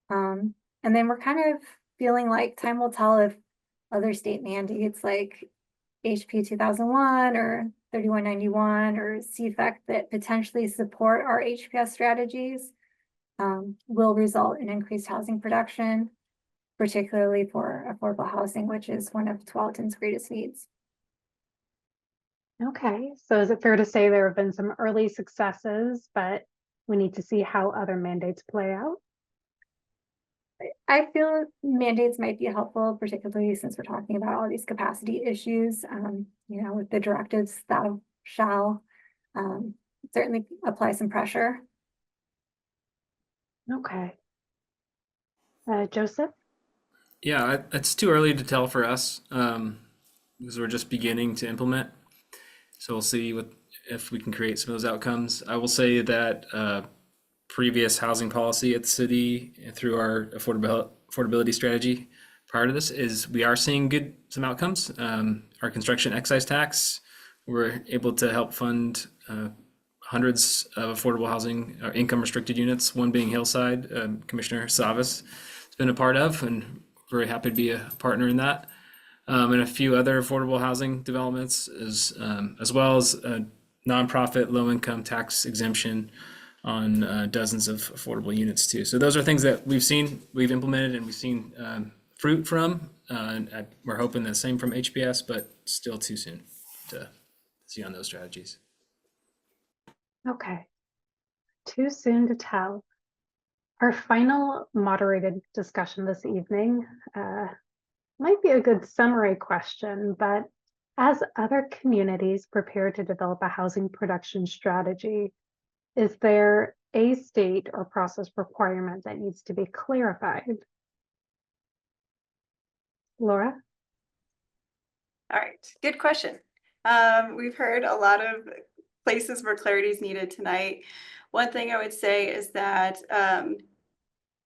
And then we're kind of feeling like time will tell if other state mandates like HP 2001 or 3191 or CFEC that potentially support our HPS strategies will result in increased housing production, particularly for affordable housing, which is one of Tualatin's greatest needs. Okay, so is it fair to say there have been some early successes, but we need to see how other mandates play out? I feel mandates might be helpful, particularly since we're talking about all these capacity issues. You know, with the directives thou shall certainly apply some pressure. Okay. Joseph? Yeah, it's too early to tell for us because we're just beginning to implement. So we'll see if we can create some of those outcomes. I will say that previous housing policy at the city through our affordability strategy prior to this is we are seeing some outcomes. Our construction excise tax, we're able to help fund hundreds of affordable housing or income restricted units, one being Hillside, Commissioner Savas has been a part of, and very happy to be a partner in that. And a few other affordable housing developments as well as a nonprofit low income tax exemption on dozens of affordable units too. So those are things that we've implemented and we've seen fruit from. And we're hoping the same from HPS, but still too soon to see on those strategies. Okay, too soon to tell. Our final moderated discussion this evening might be a good summary question, but as other communities prepare to develop a housing production strategy, is there a state or process requirement that needs to be clarified? Laura? All right, good question. We've heard a lot of places where clarity is needed tonight. One thing I would say is that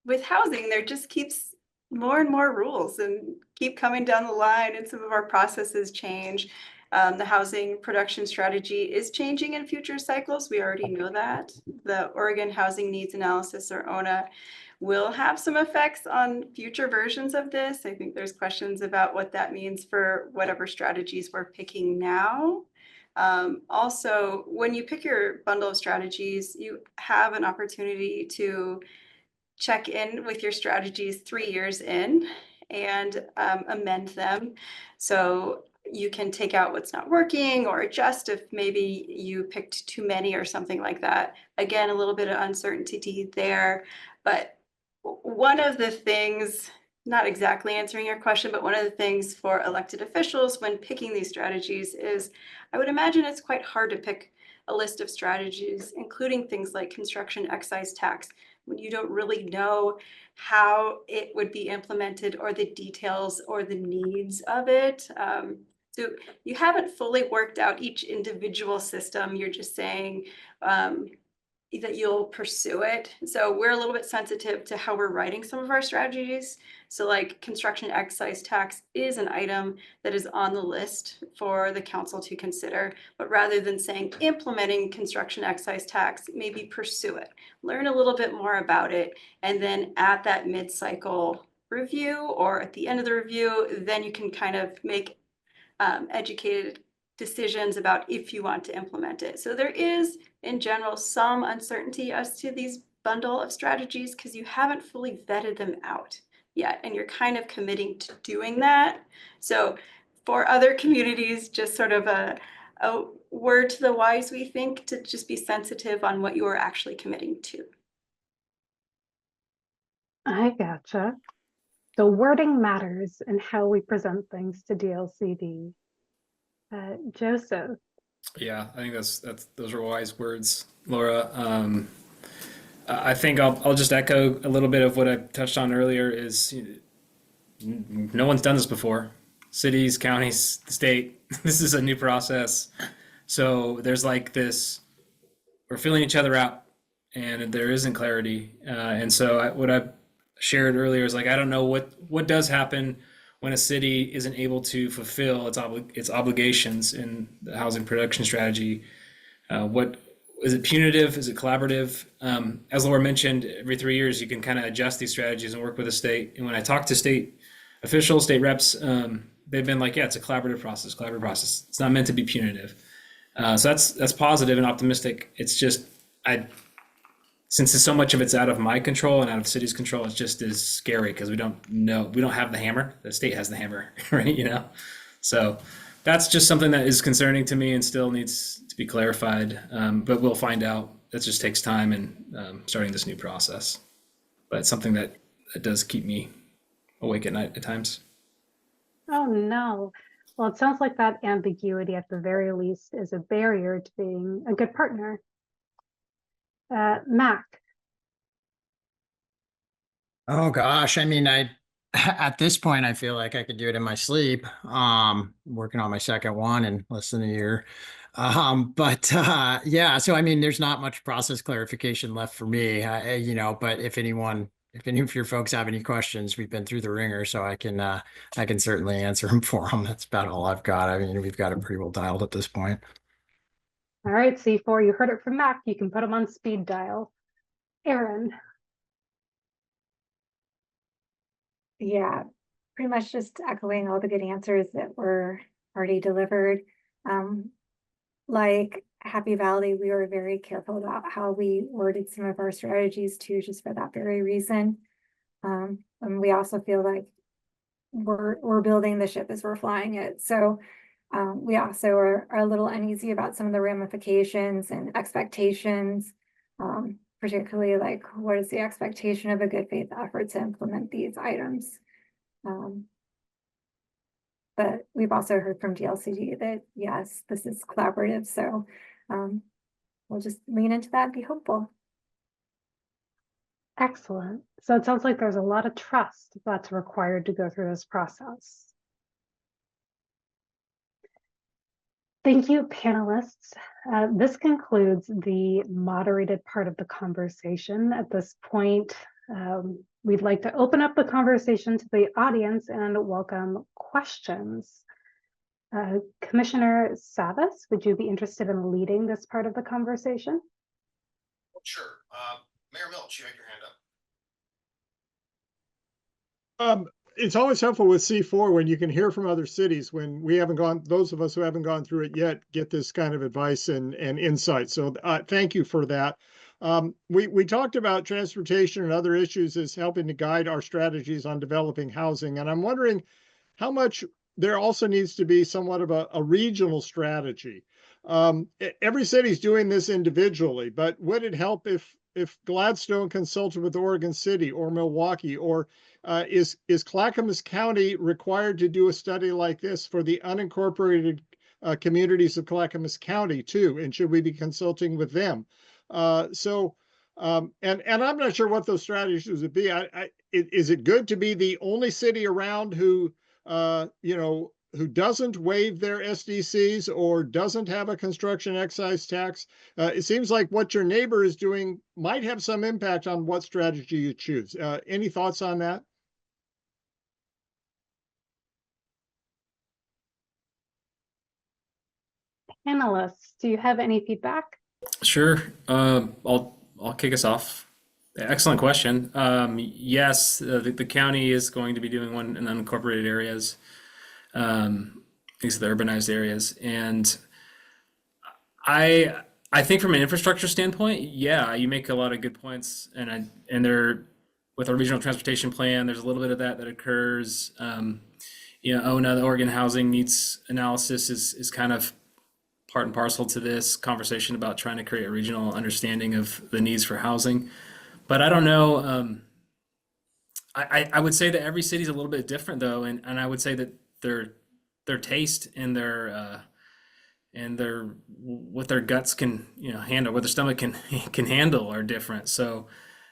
with housing, there just keeps more and more rules and keep coming down the line, and some of our processes change. The housing production strategy is changing in future cycles. We already know that. The Oregon Housing Needs Analysis, or ONA, will have some effects on future versions of this. I think there's questions about what that means for whatever strategies we're picking now. Also, when you pick your bundle of strategies, you have an opportunity to check in with your strategies 3 years in and amend them. So you can take out what's not working or adjust if maybe you picked too many or something like that. Again, a little bit of uncertainty there. But one of the things, not exactly answering your question, but one of the things for elected officials when picking these strategies is, I would imagine it's quite hard to pick a list of strategies, including things like construction excise tax, when you don't really know how it would be implemented or the details or the needs of it. So you haven't fully worked out each individual system. You're just saying, that you'll pursue it. So we're a little bit sensitive to how we're writing some of our strategies. So like construction excise tax is an item that is on the list for the council to consider, but rather than saying implementing construction excise tax, maybe pursue it, learn a little bit more about it, and then at that mid-cycle review or at the end of the review, then you can kind of make educated decisions about if you want to implement it. So there is, in general, some uncertainty as to these bundle of strategies because you haven't fully vetted them out yet, and you're kind of committing to doing that. So for other communities, just sort of a word to the wise, we think, to just be sensitive on what you are actually committing to. I gotcha. So wording matters in how we present things to DLCD. Joseph. Yeah, I think those are wise words, Laura. I think I'll just echo a little bit of what I touched on earlier. Is no one's done this before. Cities, counties, the state. This is a new process. So there's like this. We're feeling each other out, and there isn't clarity. And so what I shared earlier is like I don't know what does happen when a city isn't able to fulfill its obligations in the housing production strategy. What is it punitive? Is it collaborative? As Laura mentioned, every 3 years you can kind of adjust these strategies and work with the state. And when I talk to state officials, state reps, they've been like, yeah, it's a collaborative process. It's not meant to be punitive. So that's positive and optimistic. It's just since so much of it's out of my control and out of the city's control, it's just as scary because we don't have the hammer. The state has the hammer, right? So that's just something that is concerning to me and still needs to be clarified. But we'll find out. That just takes time and starting this new process. But it's something that does keep me awake at night at times. Oh no. Well, it sounds like that ambiguity at the very least is a barrier to being a good partner. Mac. Oh gosh, I mean, at this point I feel like I could do it in my sleep. Working on my second one in less than a year. Yeah, so I mean, there's not much process clarification left for me. But if any of your folks have any questions, we've been through the ringer, so I can certainly answer them for them. That's about all I've got. I mean, we've got it pretty well dialed at this point. All right, C4, you heard it from Mac. You can put them on speed dial. Aaron. Yeah, pretty much just echoing all the good answers that were already delivered. Like Happy Valley, we were very careful about how we worded some of our strategies too, just for that very reason. And we also feel like we're building the ship as we're flying it. So we also are a little uneasy about some of the ramifications and expectations, particularly like what is the expectation of a good faith effort to implement these items. But we've also heard from DLCD that yes, this is collaborative. So we'll just lean into that and be hopeful. Excellent. So it sounds like there's a lot of trust that's required to go through this process. Thank you, panelists. This concludes the moderated part of the conversation. At this point, we'd like to open up the conversation to the audience and welcome questions. Commissioner Savas, would you be interested in leading this part of the conversation? Sure. Mayor Milch, you had your hand up. It's always helpful with C4 when you can hear from other cities when we haven't gone, those of us who haven't gone through it yet, get this kind of advice and insight. So thank you for that. We talked about transportation and other issues as helping to guide our strategies on developing housing. And I'm wondering how much there also needs to be somewhat of a regional strategy. Every city's doing this individually, but would it help if Gladstone consulted with Oregon City or Milwaukee, or is Clackamas County required to do a study like this for the unincorporated communities of Clackamas County too? And should we be consulting with them? And I'm not sure what those strategies would be. Is it good to be the only city around who who doesn't waive their SDCs or doesn't have a construction excise tax, it seems like what your neighbor is doing might have some impact on what strategy you choose. Any thoughts on that? Panelists, do you have any feedback? Sure. I'll kick us off. Excellent question. Yes, the county is going to be doing one in unincorporated areas, these are the urbanized areas, and I think from an infrastructure standpoint, yeah, you make a lot of good points, and there with our regional transportation plan, there's a little bit of that occurs. ONA, the Oregon Housing Needs Analysis, is kind of part and parcel to this conversation about trying to create a regional understanding of the needs for housing. But I don't know. I would say that every city is a little bit different, though, and I would say that their taste and their what their guts can handle, what their stomach can handle are different. So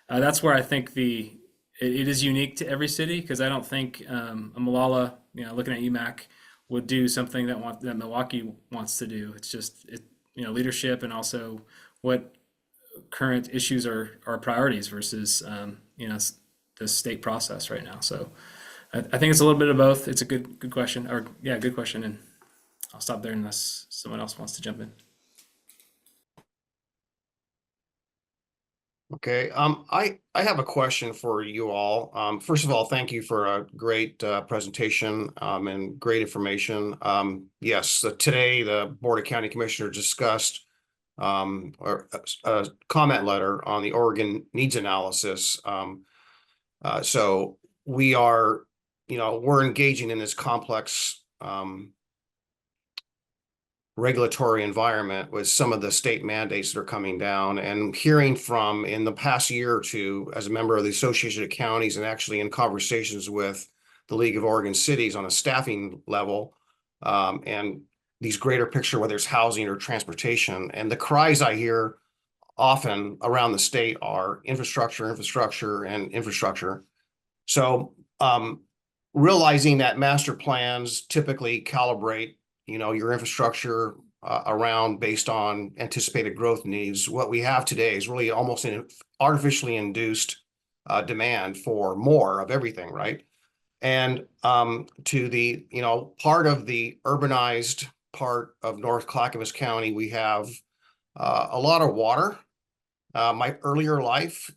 that's where I think it is unique to every city, because I don't think a Molalla, looking at UMAC, would do something that Milwaukee wants to do. It's just leadership, and also what current issues are priorities versus the state process right now. So I think it's a little bit of both. It's a good question, good question, and I'll stop there unless someone else wants to jump in. Okay, I have a question for you all. First of all, thank you for a great presentation and great information. Yes, today the Board of County Commissioners discussed a comment letter on the Oregon Needs Analysis. So we are, we're engaging in this complex regulatory environment with some of the state mandates that are coming down, and hearing from in the past year or two as a member of the Association of Counties, and actually in conversations with the League of Oregon Cities on a staffing level, and these greater picture, whether it's housing or transportation. And the cries I hear often around the state are infrastructure, infrastructure, and infrastructure. So realizing that master plans typically calibrate your infrastructure around based on anticipated growth needs. What we have today is really almost an artificially induced demand for more of everything, right? And to the, part of the urbanized part of North Clackamas County, we have a lot of water. My earlier life,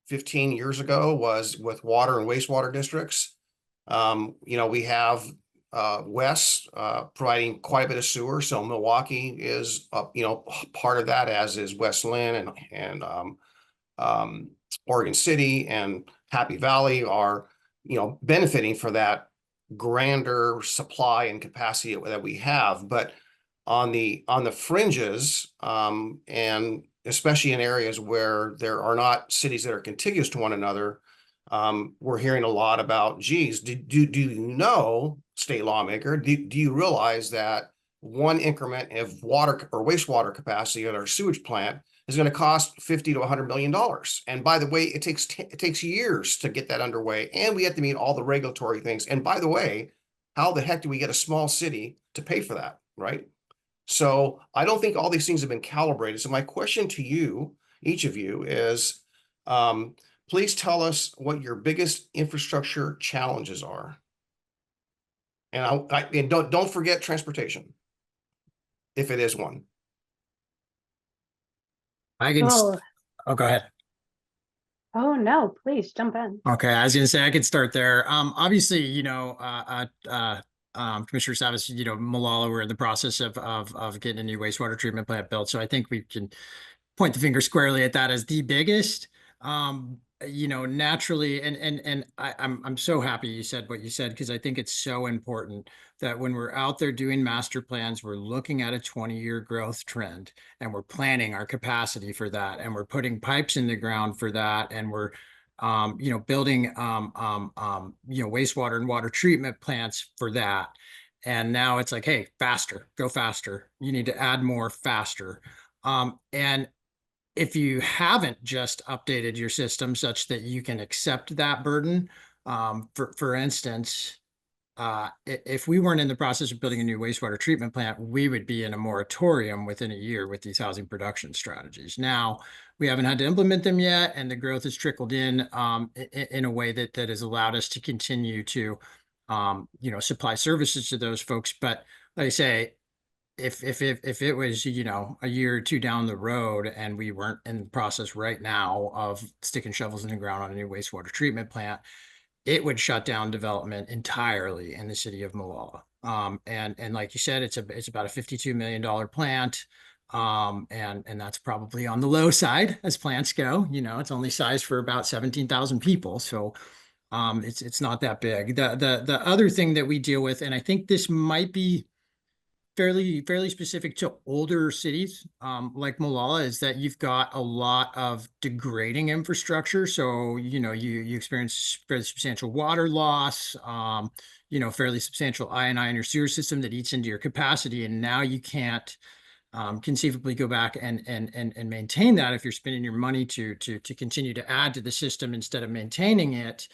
15 years ago, was with water and wastewater districts. We have West providing quite a bit of sewer. So Milwaukee is, part of that, as is West Lynn and Oregon City and Happy Valley are, benefiting for that grander supply and capacity that we have. But on the fringes, and especially in areas where there are not cities that are contiguous to one another, we're hearing a lot about, geez, do you know, state lawmaker, do you realize that one increment of water or wastewater capacity at our sewage plant is going to cost $50 to $100 million? And by the way, it takes years to get that underway, and we have to meet all the regulatory things. And by the way, how the heck do we get a small city to pay for that, right? So I don't think all these things have been calibrated. So my question to you, each of you, is please tell us what your biggest infrastructure challenges are. And and don't forget transportation, if it is one. I can. Oh, go ahead. Oh, no, please jump in. Okay, I was going to say I could start there. Obviously, Commissioner Savas, Molalla, we're in the process of getting a new wastewater treatment plant built. So I think we can point the finger squarely at that as the biggest. Naturally, and I'm so happy you said what you said, because I think it's so important that when we're out there doing master plans, we're looking at a 20-year growth trend, and we're planning our capacity for that, and we're putting pipes in the ground for that, and we're building wastewater and water treatment plants for that. And now it's like, hey, faster, go faster. You need to add more faster. And if you haven't just updated your system such that you can accept that burden, for instance, if we weren't in the process of building a new wastewater treatment plant, we would be in a moratorium within a year with these housing production strategies. Now, we haven't had to implement them yet, and the growth has trickled in a way that has allowed us to continue to, supply services to those folks. But like I say, if it was, a year or two down the road and we weren't in the process right now of sticking shovels in the ground on a new wastewater treatment plant, it would shut down development entirely in the city of Molalla. And like you said, it's about a $52 million plant. And that's probably on the low side as plants go. It's only sized for about 17,000 people. So it's not that big. The other thing that we deal with, and I think this might be fairly specific to older cities like Molalla, is that you've got a lot of degrading infrastructure. So, you experience fairly substantial water loss, fairly substantial I&I in your sewer system that eats into your capacity. And now you can't conceivably go back and maintain that if you're spending your money to continue to add to the system instead of maintaining it.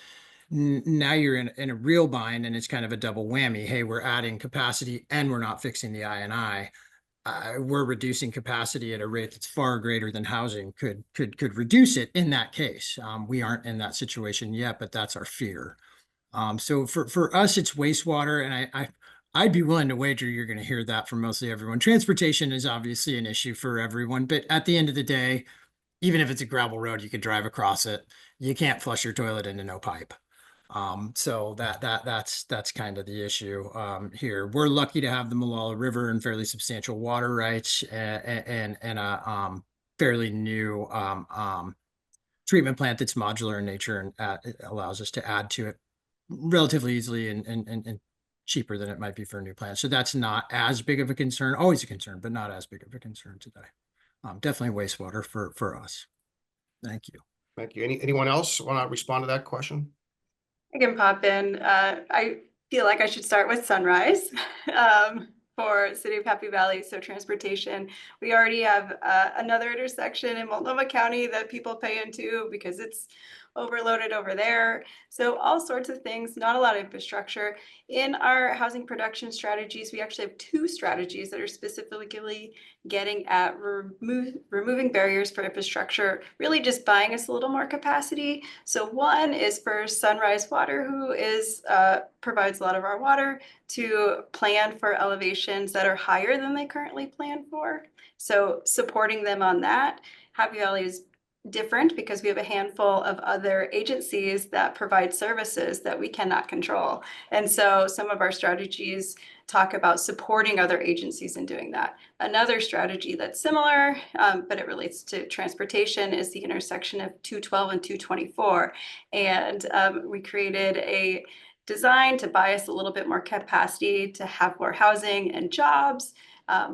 Now you're in a real bind, and it's kind of a double whammy. Hey, we're adding capacity and we're not fixing the I&I. We're reducing capacity at a rate that's far greater than housing could reduce it in that case. We aren't in that situation yet, but that's our fear. So for us, it's wastewater, and I'd be willing to wager you're going to hear that from mostly everyone. Transportation is obviously an issue for everyone, but at the end of the day, even if it's a gravel road, you could drive across it. You can't flush your toilet into no pipe. So that's kind of the issue here. We're lucky to have the Molalla River and fairly substantial water rights and a fairly new treatment plant that's modular in nature, and it allows us to add to it relatively easily and cheaper than it might be for a new plant. So that's not as big of a concern, always a concern, but not as big of a concern today. Definitely wastewater for us. Thank you. Thank you. Anyone else want to respond to that question? I can pop in. I feel like I should start with Sunrise for City of Happy Valley. So transportation, we already have another intersection in Multnomah County that people pay into because it's overloaded over there. So all sorts of things, not a lot of infrastructure. In our housing production strategies, we actually have two strategies that are specifically getting at removing barriers for infrastructure, really just buying us a little more capacity. So one is for Sunrise Water, who provides a lot of our water, to plan for elevations that are higher than they currently plan for. So supporting them on that. Happy Valley is different because we have a handful of other agencies that provide services that we cannot control. And so some of our strategies talk about supporting other agencies in doing that. Another strategy that's similar, but it relates to transportation, is the intersection of 212 and 224. And we created a design to buy us a little bit more capacity to have more housing and jobs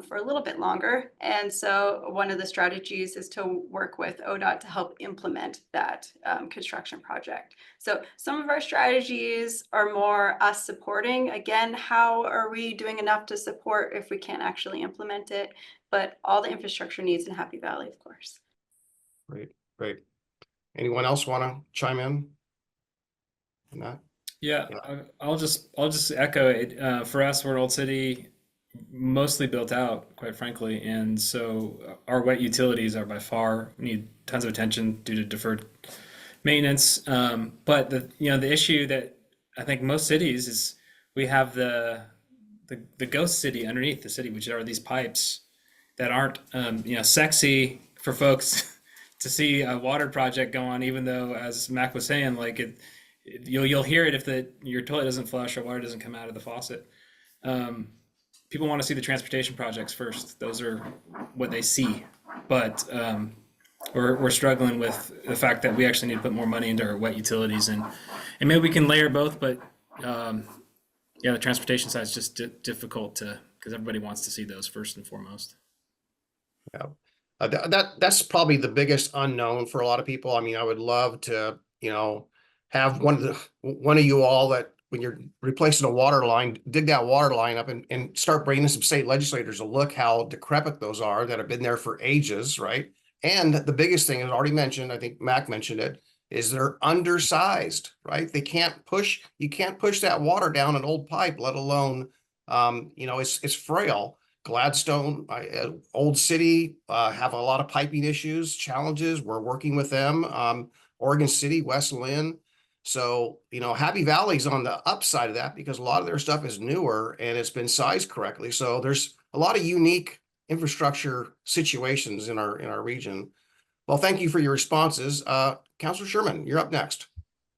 for a little bit longer. And so one of the strategies is to work with ODOT to help implement that construction project. So some of our strategies are more us supporting. Again, how are we doing enough to support if we can't actually implement it? But all the infrastructure needs in Happy Valley, of course. Great. Anyone else want to chime in on that? Yeah, I'll just echo it. For us, we're an old city, mostly built out, quite frankly, and so our wet utilities are by far need tons of attention due to deferred maintenance. But the issue that I think most cities is we have the ghost city underneath the city, which are these pipes that aren't sexy for folks to see a water project go on, even though, as Mac was saying, like you'll hear it if your toilet doesn't flush or water doesn't come out of the faucet. People want to see the transportation projects first. Those are what they see. But we're struggling with the fact that we actually need to put more money into our wet utilities, and maybe we can layer both. But the transportation side is just difficult because everybody wants to see those first and foremost. Yeah, that's probably the biggest unknown for a lot of people. I mean, I would love to have one of you all that, when you're replacing a water line, dig that water line up and start bringing some state legislators to look how decrepit those are that have been there for ages, right? And the biggest thing is already mentioned, I think Mac mentioned it, is they're undersized, right? You can't push that water down an old pipe, let alone, it's frail. Gladstone, Old City, have a lot of piping issues, challenges. We're working with them. Oregon City, West Lynn. So, Happy Valley's on the upside of that because a lot of their stuff is newer and it's been sized correctly. So there's a lot of unique infrastructure situations in our region. Well, thank you for your responses. Councilor Sherman, you're up next.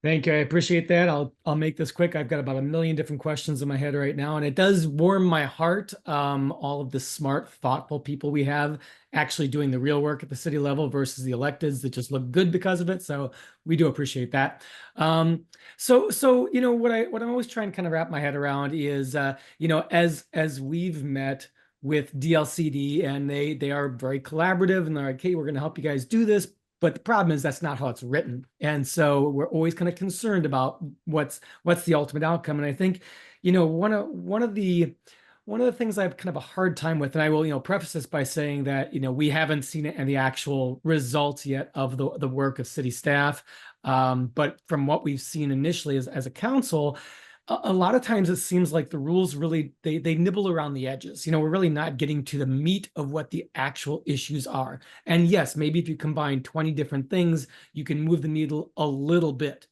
Thank you. I appreciate that. I'll make this quick. I've got about a million different questions in my head right now, and it does warm my heart. All of the smart, thoughtful people we have actually doing the real work at the city level versus the electeds that just look good because of it. So we do appreciate that. So what I'm always trying to kind of wrap my head around is as we've met with DLCD and they are very collaborative and they're like, hey, we're going to help you guys do this. But the problem is that's not how it's written. And so we're always kind of concerned about what's the ultimate outcome. And I think, one of the things I have kind of a hard time with, and I will, preface this by saying that, we haven't seen any actual results yet of the work of city staff. But from what we've seen initially as a council, a lot of times it seems like the rules really, they nibble around the edges. We're really not getting to the meat of what the actual issues are. And yes, maybe if you combine 20 different things, you can move the needle a little bit.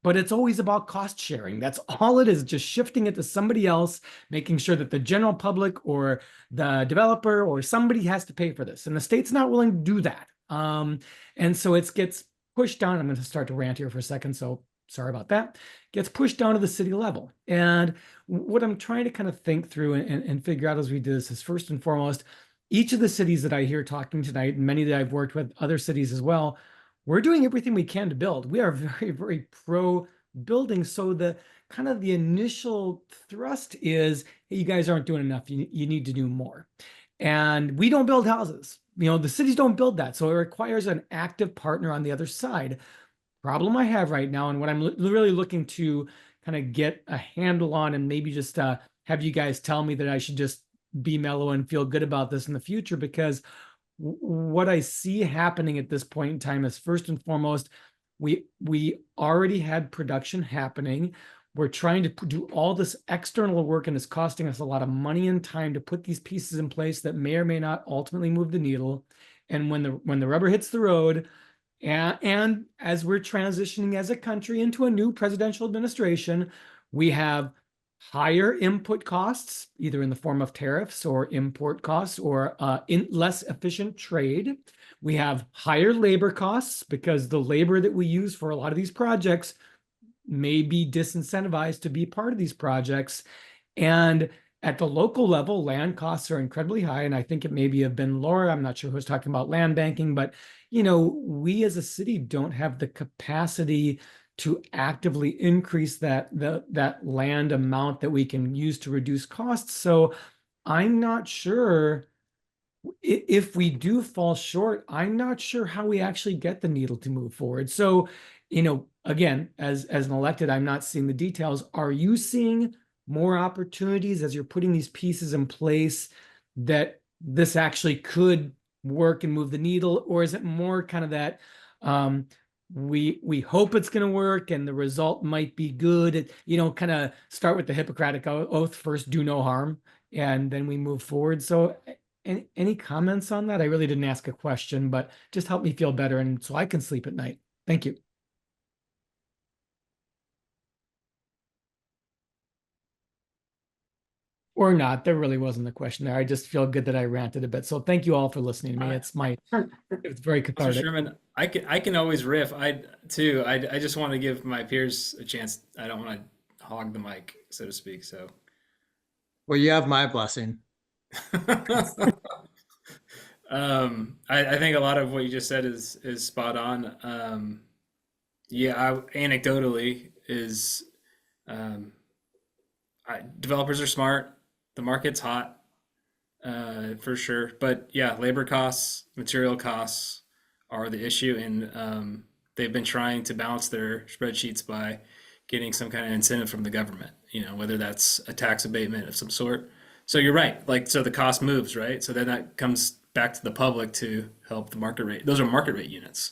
But it's always about cost sharing. That's all it is, just shifting it to somebody else, making sure that the general public or the developer or somebody has to pay for this. And the state's not willing to do that. And so it gets pushed down. I'm going to start to rant here for a second. So sorry about that, gets pushed down to the city level. And what I'm trying to kind of think through and figure out as we do this is, first and foremost, each of the cities that I hear talking tonight, and many that I've worked with, other cities as well, we're doing everything we can to build. We are very, very pro building. So the kind of the initial thrust is, hey, you guys aren't doing enough. You need to do more. And we don't build houses. The cities don't build that. So it requires an active partner on the other side. Problem I have right now, and what I'm really looking to kind of get a handle on, and maybe just have you guys tell me that I should just be mellow and feel good about this in the future, because what I see happening at this point in time is, first and foremost, we already had production happening. We're trying to do all this external work, and it's costing us a lot of money and time to put these pieces in place that may or may not ultimately move the needle. And when the rubber hits the road, and as we're transitioning as a country into a new presidential administration, we have higher input costs, either in the form of tariffs or import costs or less efficient trade. We have higher labor costs because the labor that we use for a lot of these projects may be disincentivized to be part of these projects. And at the local level, land costs are incredibly high. And I think it maybe have been Laura, I'm not sure who was talking about land banking, but we as a city don't have the capacity to actively increase that land amount that we can use to reduce costs. So I'm not sure if we do fall short, I'm not sure how we actually get the needle to move forward. So, again, as an elected, I'm not seeing the details. Are you seeing more opportunities as you're putting these pieces in place that this actually could work and move the needle? Or is it more kind of that we hope it's going to work and the result might be good? Kind of start with the Hippocratic oath first, do no harm, and then we move forward. So any comments on that? I really didn't ask a question, but just help me feel better and so I can sleep at night. Thank you. Or not, there really wasn't a question there. I just feel good that I ranted a bit. So thank you all for listening to me. It's very cathartic. Sherman, I can always riff. I just want to give my peers a chance. I don't want to hog the mic, so to speak. So, Well, you have my blessing. I think a lot of what you just said is spot on. Anecdotally is, developers are smart. The market's hot, for sure. But yeah, labor costs, material costs are the issue, and they've been trying to balance their spreadsheets by getting some kind of incentive from the government. Whether that's a tax abatement of some sort. So you're right. So the cost moves, right? So then that comes back to the public to help the market rate. Those are market rate units.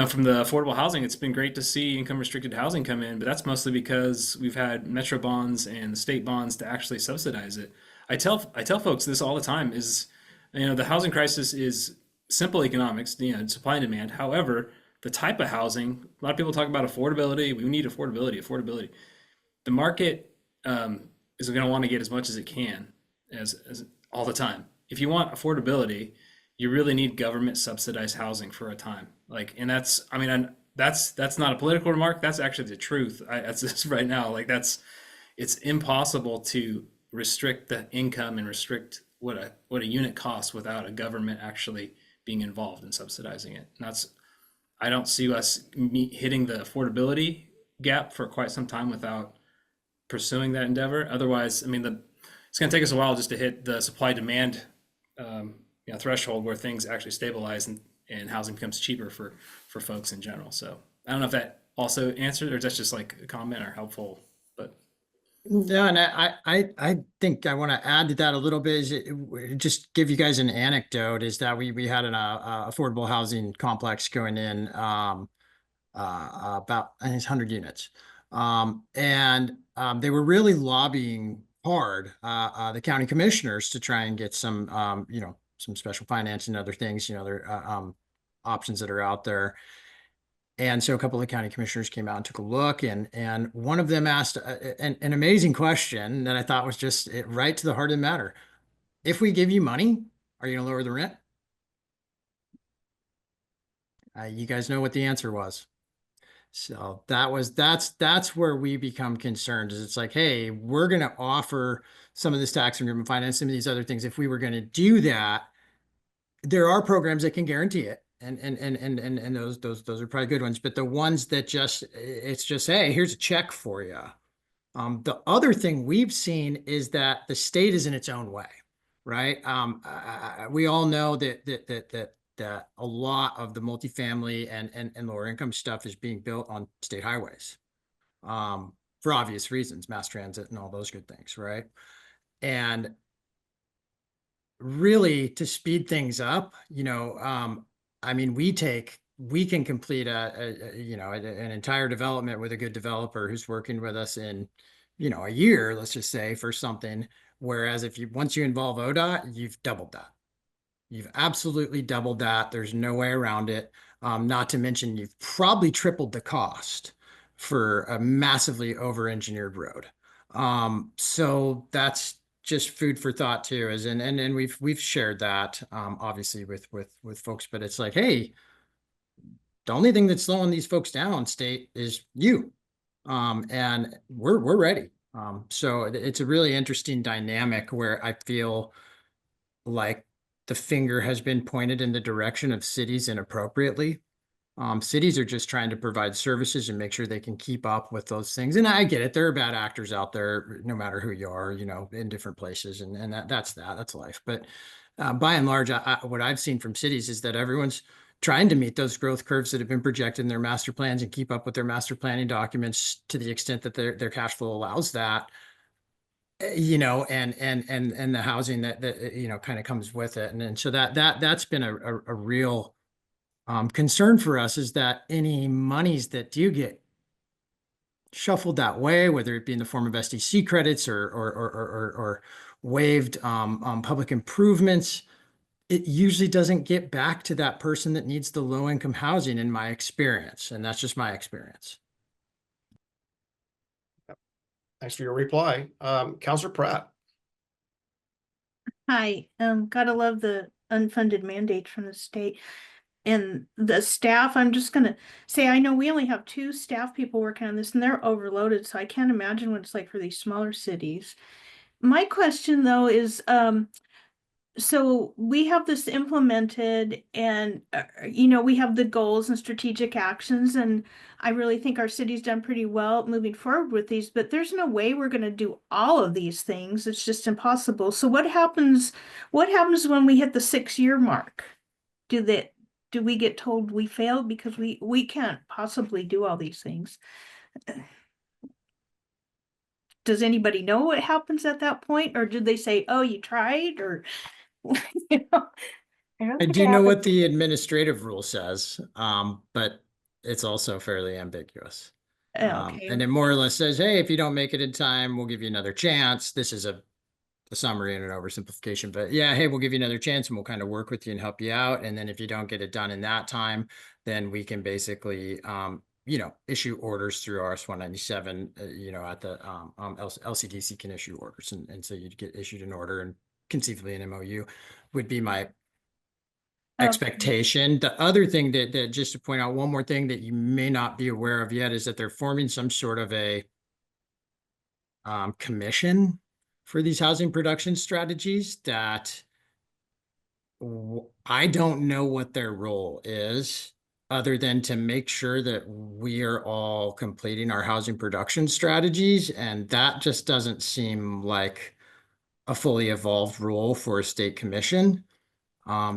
from the affordable housing, it's been great to see income restricted housing come in, but that's mostly because we've had metro bonds and the state bonds to actually subsidize it. I tell folks this all the time is, the housing crisis is simple economics, supply and demand. However, the type of housing, a lot of people talk about affordability. We need affordability. The market is going to want to get as much as it can as all the time. If you want affordability, you really need government subsidized housing for a time. Like, and that's, I mean, that's not a political remark. That's actually the truth. That's just right now. Like it's impossible to restrict the income and restrict what a unit costs without a government actually being involved in subsidizing it. And I don't see us hitting the affordability gap for quite some time without pursuing that endeavor. Otherwise, I mean, it's going to take us a while just to hit the supply demand threshold where things actually stabilize and housing becomes cheaper for folks in general. So I don't know if that also answered, or that's just like a comment or helpful, but. Yeah, and I think I want to add to that a little bit. Just give you guys an anecdote. Is that we had an affordable housing complex going in about, I think it's 100 units, and they were really lobbying hard the county commissioners to try and get some some special financing and other things. There options that are out there. And so a couple of the county commissioners came out and took a look, and one of them asked an amazing question that I thought was just right to the heart of the matter. If we give you money, are you going to lower the rent? You guys know what the answer was. So that's where we become concerned, is it's like, hey, we're going to offer some of this tax increment finance, some of these other things. If we were going to do that, there are programs that can guarantee it. And those are probably good ones, but the ones that it's just, hey, here's a check for you. The other thing we've seen is that the state is in its own way, right? We all know that a lot of the multifamily and lower income stuff is being built on state highways, for obvious reasons, mass transit and all those good things, right? And really, to speed things up, I mean, we can complete an entire development with a good developer who's working with us in, a year, let's just say, for something. Whereas once you involve ODOT, you've doubled that. You've absolutely doubled that. There's no way around it. Not to mention, you've probably tripled the cost for a massively over-engineered road. So that's just food for thought too, and we've shared that obviously with folks, but it's like, hey, the only thing that's slowing these folks down, state, is you. And we're ready. So it's a really interesting dynamic where I feel like the finger has been pointed in the direction of cities inappropriately. Cities are just trying to provide services and make sure they can keep up with those things. And I get it. There are bad actors out there, no matter who you are, in different places. And that's life. But by and large, what I've seen from cities is that everyone's trying to meet those growth curves that have been projected in their master plans and keep up with their master planning documents to the extent that their cash flow allows that. And the housing that kind of comes with it. And so that's been a real concern for us, is that any monies that do get shuffled that way, whether it be in the form of SDC credits or waived public improvements, it usually doesn't get back to that person that needs the low income housing, in my experience. And that's just my experience. Thanks for your reply. Counselor Pratt. Hi, gotta love the unfunded mandates from the state. And the staff, I'm just gonna say, I know we only have 2 staff people working on this and they're overloaded, so I can't imagine what it's like for these smaller cities. My question though is, so we have this implemented and, we have the goals and strategic actions, and I really think our city's done pretty well moving forward with these, but there's no way we're going to do all of these things. It's just impossible. So what happens when we hit the 6-year mark? Do we get told we failed because we can't possibly do all these things? Does anybody know what happens at that point? Or did they say, oh, you tried? Or don't I think do I know have what the administrative rule says, but it's also fairly ambiguous. Okay. And it more or less says, hey, if you don't make it in time, we'll give you another chance. This is a summary and an oversimplification, but yeah, hey, we'll give you another chance and we'll kind of work with you and help you out. And then if you don't get it done in that time, then we can basically, issue orders through RS 197, at the LCDC can issue orders. And so you'd get issued an order and conceivably an MOU would be my expectation. The other thing that just to point out one more thing that you may not be aware of yet is that they're forming some sort of a commission for these housing production strategies that I don't know what their role is other than to make sure that we are all completing our housing production strategies. And that just doesn't seem like a fully evolved role for a state commission.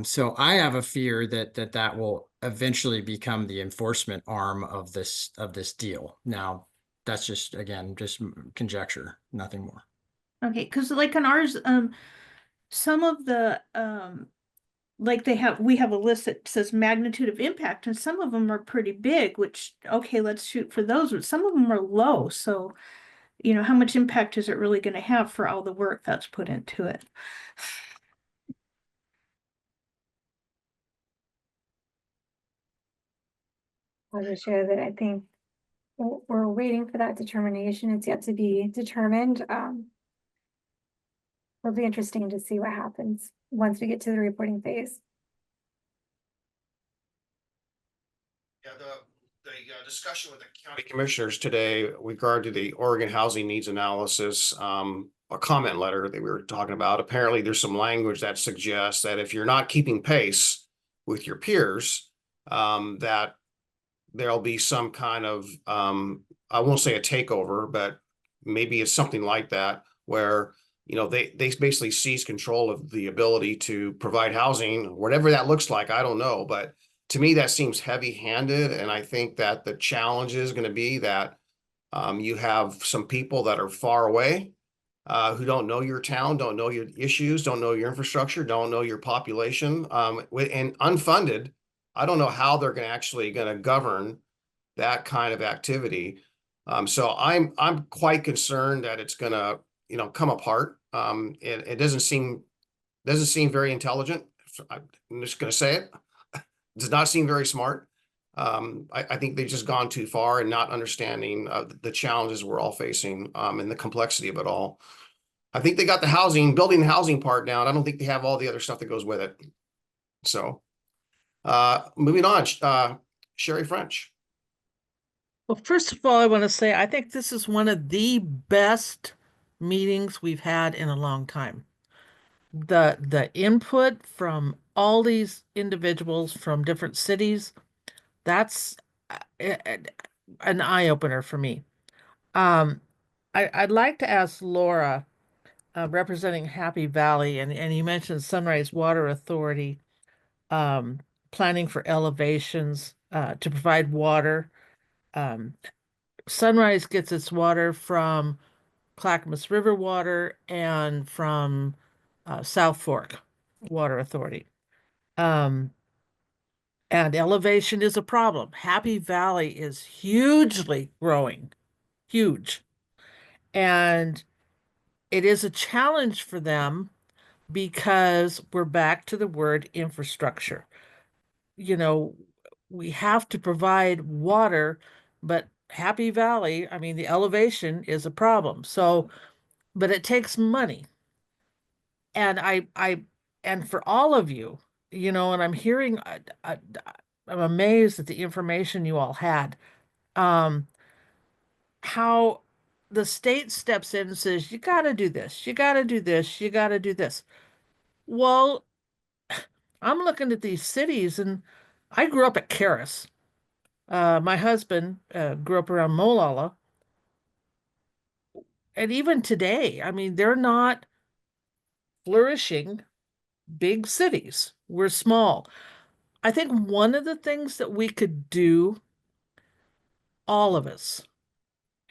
So I have a fear that will eventually become the enforcement arm of this deal. Now, that's just, again, just conjecture, nothing more. Okay, because like on ours, some of the like we have a list that says magnitude of impact, and some of them are pretty big, which okay, let's shoot for those, but some of them are low. So, how much impact is it really going to have for all the work that's put into it? I'll just share that I think we're waiting for that determination. It's yet to be determined. It'll be interesting to see what happens once we get to the reporting phase. Yeah, the discussion with the county commissioners today regard to the Oregon Housing Needs Analysis, a comment letter that we were talking about. Apparently, there's some language that suggests that if you're not keeping pace with your peers, that there'll be some kind of, I won't say a takeover, but maybe it's something like that, where they basically seize control of the ability to provide housing, whatever that looks like. I don't know, but to me, that seems heavy-handed, and I think that the challenge is going to be that you have some people that are far away, who don't know your town, don't know your issues, don't know your infrastructure, don't know your population, and unfunded. I don't know how they're actually going to govern that kind of activity. So I'm quite concerned that it's going to come apart. It doesn't seem very intelligent. I'm just going to say it. Does not seem very smart. I think they've just gone too far and not understanding the challenges we're all facing, and the complexity of it all. I think they got building the housing part down. I don't think they have all the other stuff that goes with it. So moving on, Sherry French. Well, first of all, I want to say I think this is one of the best meetings we've had in a long time. The input from all these individuals from different cities, that's an eye-opener for me. I'd like to ask Laura, representing Happy Valley, and you mentioned Sunrise Water Authority, planning for elevations to provide water. Sunrise gets its water from Clackamas River Water and from South Fork Water Authority. And elevation is a problem. Happy Valley is hugely growing, huge. And it is a challenge for them because we're back to the word infrastructure. We have to provide water, but Happy Valley, I mean, the elevation is a problem. So, but it takes money. And and for all of you, and I'm hearing, I'm amazed at the information you all had. How the state steps in and says, you got to do this, you got to do this, you got to do this. Well, I'm looking at these cities, and I grew up at Karis. My husband grew up around Molalla. And even today, I mean, they're not flourishing big cities. We're small. I think one of the things that we could do, all of us,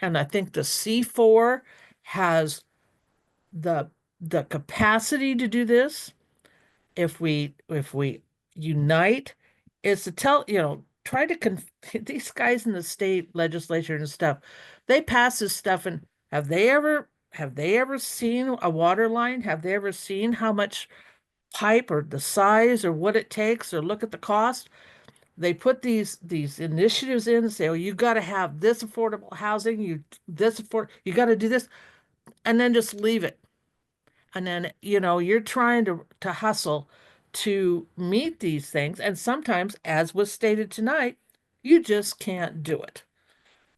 and I think the C4 has the capacity to do this, if we unite, is to tell, try to these guys in the state legislature and stuff, they pass this stuff, and have they ever seen a water line? Have they ever seen how much pipe or the size or what it takes or look at the cost? They put these initiatives in and say, oh, you got to have this affordable housing, you got to do this, and then just leave it. And then, you're trying to hustle to meet these things. And sometimes, as was stated tonight, you just can't do it.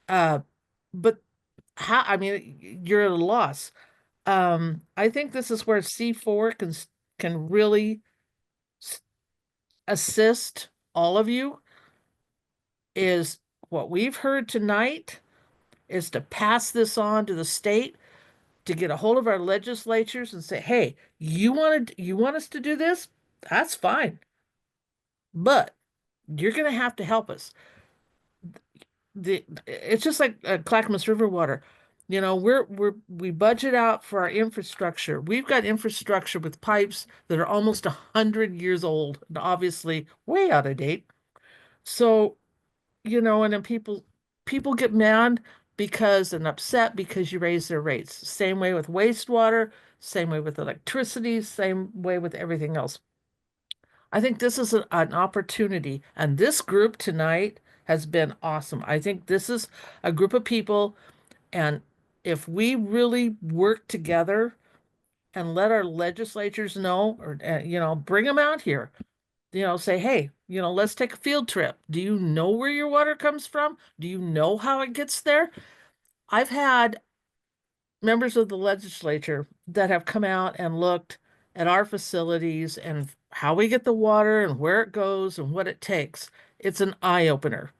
But how, I mean, you're at a loss. I think this is where C4 can really assist all of you, is what we've heard tonight is to pass this on to the state, to get a hold of our legislatures and say, hey, you want us to do this? That's fine. But you're going to have to help us. It's just like Clackamas River water. We budget out for our infrastructure. We've got infrastructure with pipes that are almost 100 years old and obviously way out of date. So, and then people get mad and upset because you raise their rates. Same way with wastewater, same way with electricity, same way with everything else. I think this is an opportunity, and this group tonight has been awesome. I think this is a group of people, and if we really work together and let our legislatures know, or bring them out here, say, hey, let's take a field trip. Do you know where your water comes from? Do you know how it gets there? I've had members of the legislature that have come out and looked at our facilities and how we get the water and where it goes and what it takes. It's an eye opener.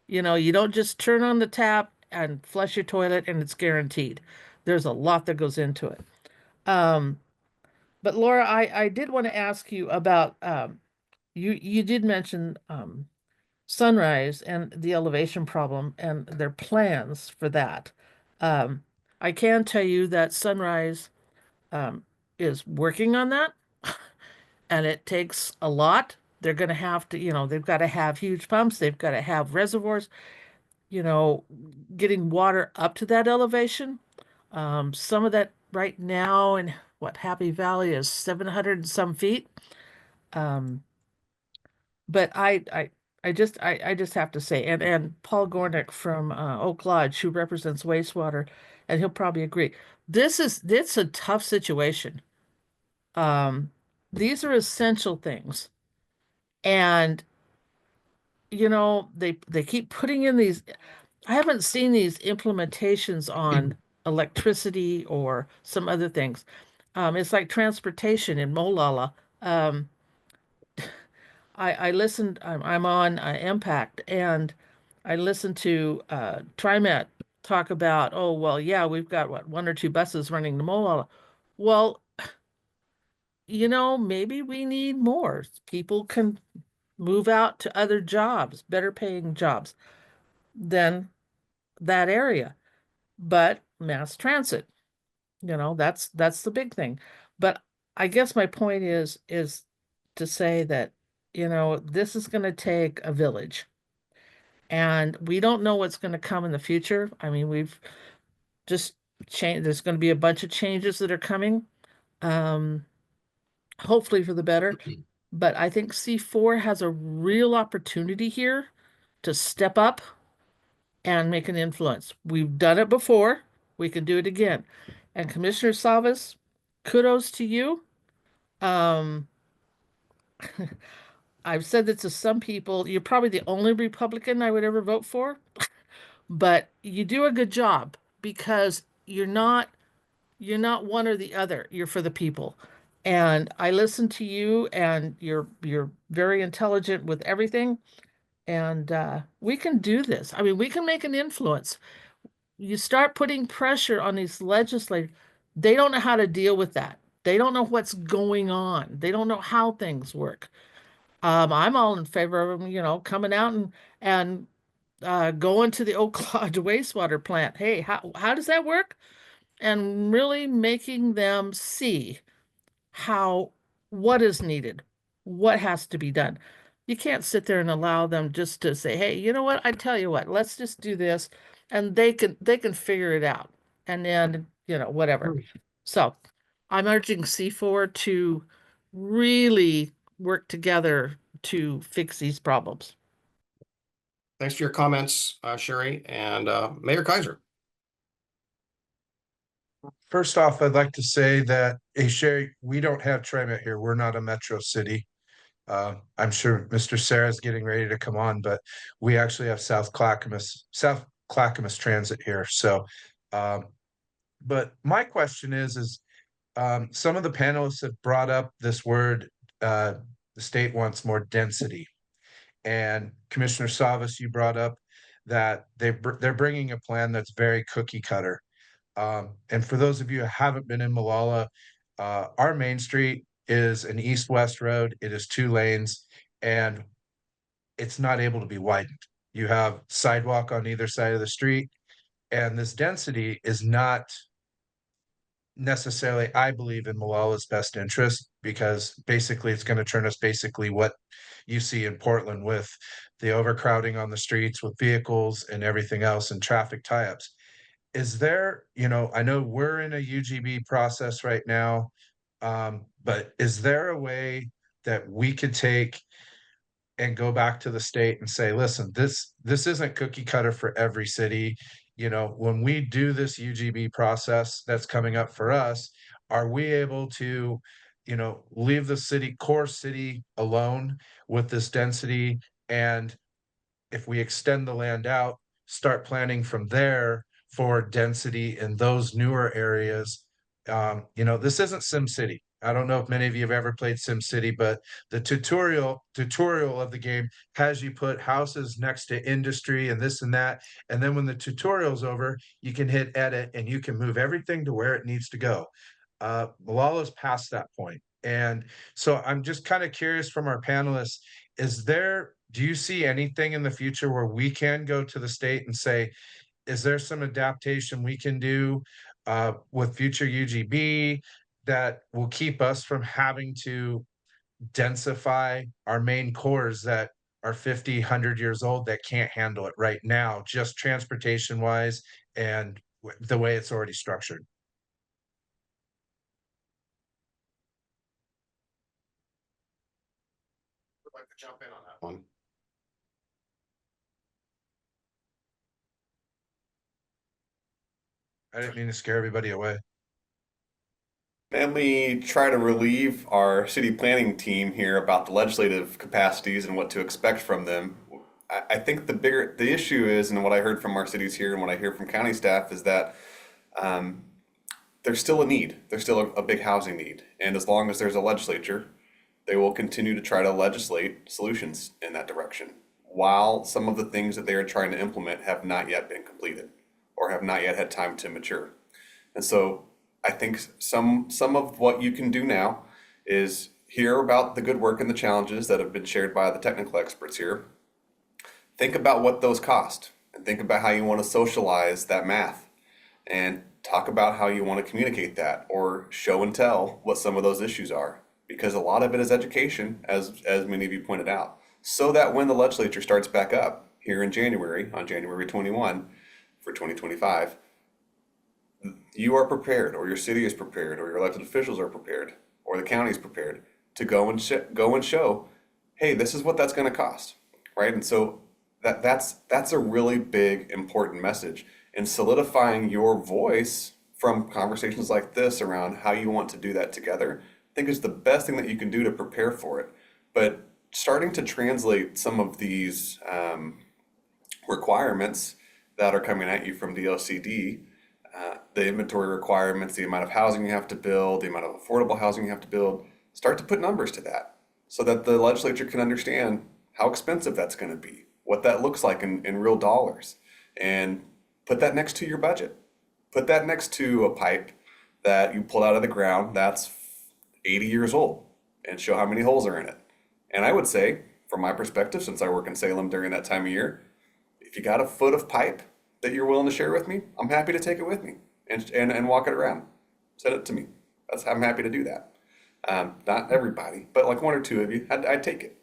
You don't just turn on the tap and flush your toilet and it's guaranteed. There's a lot that goes into it. But Laura, I did want to ask you about you did mention Sunrise and the elevation problem and their plans for that. Um, I can tell you that Sunrise um, is working on that, and it takes a lot. They're going to have to, they've got to have huge pumps, they've got to have reservoirs, you know, getting water up to that elevation. Some of that right now in what Happy Valley is 700 and some feet. Um, but I just have to say, and Paul Gornick from Oak Lodge, who represents wastewater, and he'll probably agree. It's a tough situation. Um, these are essential things, and they keep putting in these. I haven't seen these implementations on electricity or some other things. It's like transportation in Molalla. Um, I listened. I'm on Impact, and I listened to TriMet talk about, oh well, yeah, we've got what, one or two buses running to Molalla. Well, maybe we need more. People can move out to other jobs, better paying jobs than that area. But mass transit, that's the big thing. But I guess my point is to say that, this is going to take a village. And we don't know what's going to come in the future. I mean, we've just changed. There's going to be a bunch of changes that are coming, um, hopefully for the better. But I think C4 has a real opportunity here to step up and make an influence. We've done it before. We can do it again. And Commissioner Savas, kudos to you. Um, I've said that to some people. You're probably the only Republican I would ever vote for, but you do a good job because you're not one or the other. You're for the people. And I listen to you, and you're very intelligent with everything. And we can do this. I mean, we can make an influence. You start putting pressure on these legislators, they don't know how to deal with that. They don't know what's going on. They don't know how things work. I'm all in favor of them, coming out and going to the Oak Lodge wastewater plant. Hey, how does that work? And really making them see how what is needed, what has to be done. You can't sit there and allow them just to say, hey, you know what, I tell you what, let's just do this, and they can figure it out, and then, whatever. So I'm urging C4 to really work together to fix these problems. Thanks for your comments, Sherry, and Mayor Kaiser. First off, I'd like to say that, hey, Sherry, we don't have TriMet here. We're not a metro city. I'm sure Mr. Sarah's getting ready to come on, but we actually have South Clackamas Transit here. So, but my question is, some of the panelists have brought up this word, the state wants more density. And Commissioner Savas, you brought up that they're bringing a plan that's very cookie cutter. And for those of you who haven't been in Molalla, our main street is an east-west road. It is 2 lanes, and it's not able to be widened. You have sidewalk on either side of the street, and this density is not necessarily, I believe, in Mollalla's best interest, because basically it's going to turn us basically what you see in Portland with the overcrowding on the streets with vehicles and everything else and traffic tie-ups. Is there, I know we're in a UGB process right now, but is there a way that we could take and go back to the state and say, listen, this isn't cookie cutter for every city. When we do this UGB process that's coming up for us, are we able to, leave the core city alone with this density? And if we extend the land out, start planning from there for density in those newer areas. This isn't Sim City. I don't know if many of you have ever played Sim City, but the tutorial of the game has you put houses next to industry and this and that. And then when the tutorial's over, you can hit edit and you can move everything to where it needs to go. Malalla's past that point. And so I'm just kind of curious from our panelists, do you see anything in the future where we can go to the state and say, is there some adaptation we can do with future UGB that will keep us from having to densify our main cores that are 50, 100 years old that can't handle it right now, just transportation wise and the way it's already structured? I'd like to jump in on that one. I didn't mean to scare everybody away. Let me try to relieve our city planning team here about the legislative capacities and what to expect from them. I think the issue is, and what I heard from our cities here and what I hear from county staff is that there's still a need. There's still a big housing need. And as long as there's a legislature, they will continue to try to legislate solutions in that direction, while some of the things that they are trying to implement have not yet been completed or have not yet had time to mature. And so I think some of what you can do now is hear about the good work and the challenges that have been shared by the technical experts here. Think about what those cost and think about how you want to socialize that math and talk about how you want to communicate that or show and tell what some of those issues are, because a lot of it is education, as many of you pointed out, so that when the legislature starts back up here in January, on January 21 for 2025, you are prepared, or your city is prepared, or your elected officials are prepared, or the county is prepared to go and show, hey, this is what that's going to cost, right? And so that's a really big, important message. And solidifying your voice from conversations like this around how you want to do that together, I think is the best thing that you can do to prepare for it. But starting to translate some of these requirements that are coming at you from DLCD, the inventory requirements, the amount of housing you have to build, the amount of affordable housing you have to build, start to put numbers to that so that the legislature can understand how expensive that's going to be, what that looks like in real dollars, and put that next to your budget. Put that next to a pipe that you pulled out of the ground that's 80 years old and show how many holes are in it. And I would say, from my perspective, since I work in Salem during that time of year, if you got a foot of pipe that you're willing to share with me, I'm happy to take it with me and walk it around. Send it to me. I'm happy to do that. Not everybody, but like one or two of you, I'd take it.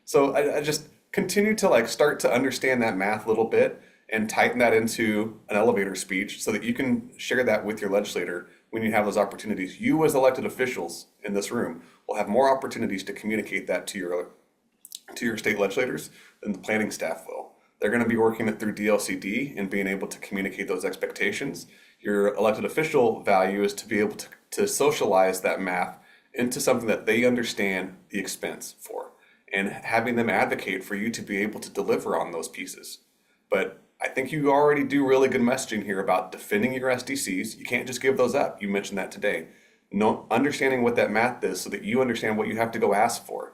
So I just continue to like start to understand that math a little bit and tighten that into an elevator speech so that you can share that with your legislator when you have those opportunities. You as elected officials in this room will have more opportunities to communicate that to your state legislators than the planning staff will. They're going to be working it through DLCD and being able to communicate those expectations. Your elected official value is to be able to socialize that math into something that they understand the expense for, and having them advocate for you to be able to deliver on those pieces. But I think you already do really good messaging here about defending your SDCs. You can't just give those up. You mentioned that today. No, understanding what that math is so that you understand what you have to go ask for.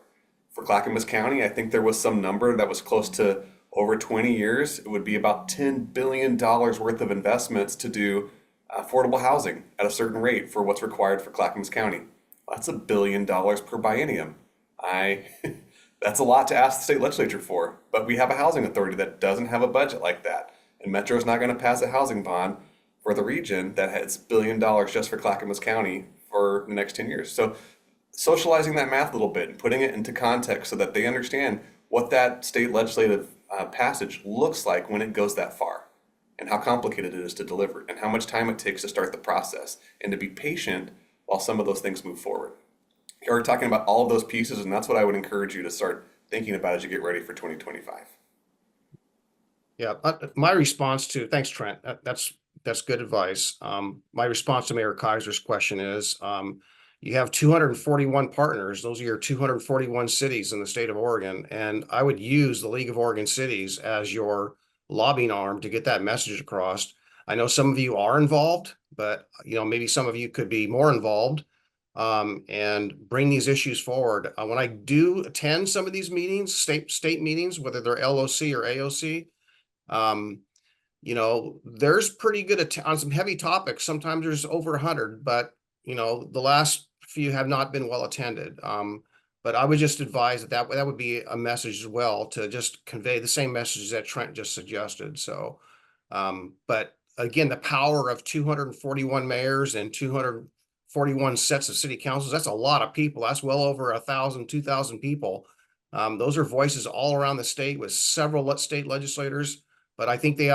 For Clackamas County, I think there was some number that was close to over 20 years. It would be about $10 billion worth of investments to do affordable housing at a certain rate for what's required for Clackamas County. That's $1 billion per biennium. That's a lot to ask the state legislature for, but we have a housing authority that doesn't have a budget like that. And Metro's not going to pass a housing bond for the region that has $1 billion just for Clackamas County for the next 10 years. So socializing that math a little bit and putting it into context so that they understand what that state legislative passage looks like when it goes that far, and how complicated it is to deliver, and how much time it takes to start the process, and to be patient while some of those things move forward. You're already talking about all of those pieces, and that's what I would encourage you to start thinking about as you get ready for 2025. Yeah, my response to, thanks, Trent. That's good advice. My response to Mayor Kaiser's question is, you have 241 partners. Those are your 241 cities in the state of Oregon. And I would use the League of Oregon Cities as your lobbying arm to get that message across. I know some of you are involved, but maybe some of you could be more involved, and bring these issues forward. When I do attend some of these meetings, state meetings, whether they're LOC or AOC, there's pretty good on some heavy topics. Sometimes there's over 100, but the last few have not been well attended. But I would just advise that would be a message as well, to just convey the same message that Trent just suggested. So, but again, the power of 241 mayors and 241 sets of city councils, that's a lot of people. That's well over 1,000, 2,000 people. Those are voices all around the state with several state legislators. But I think they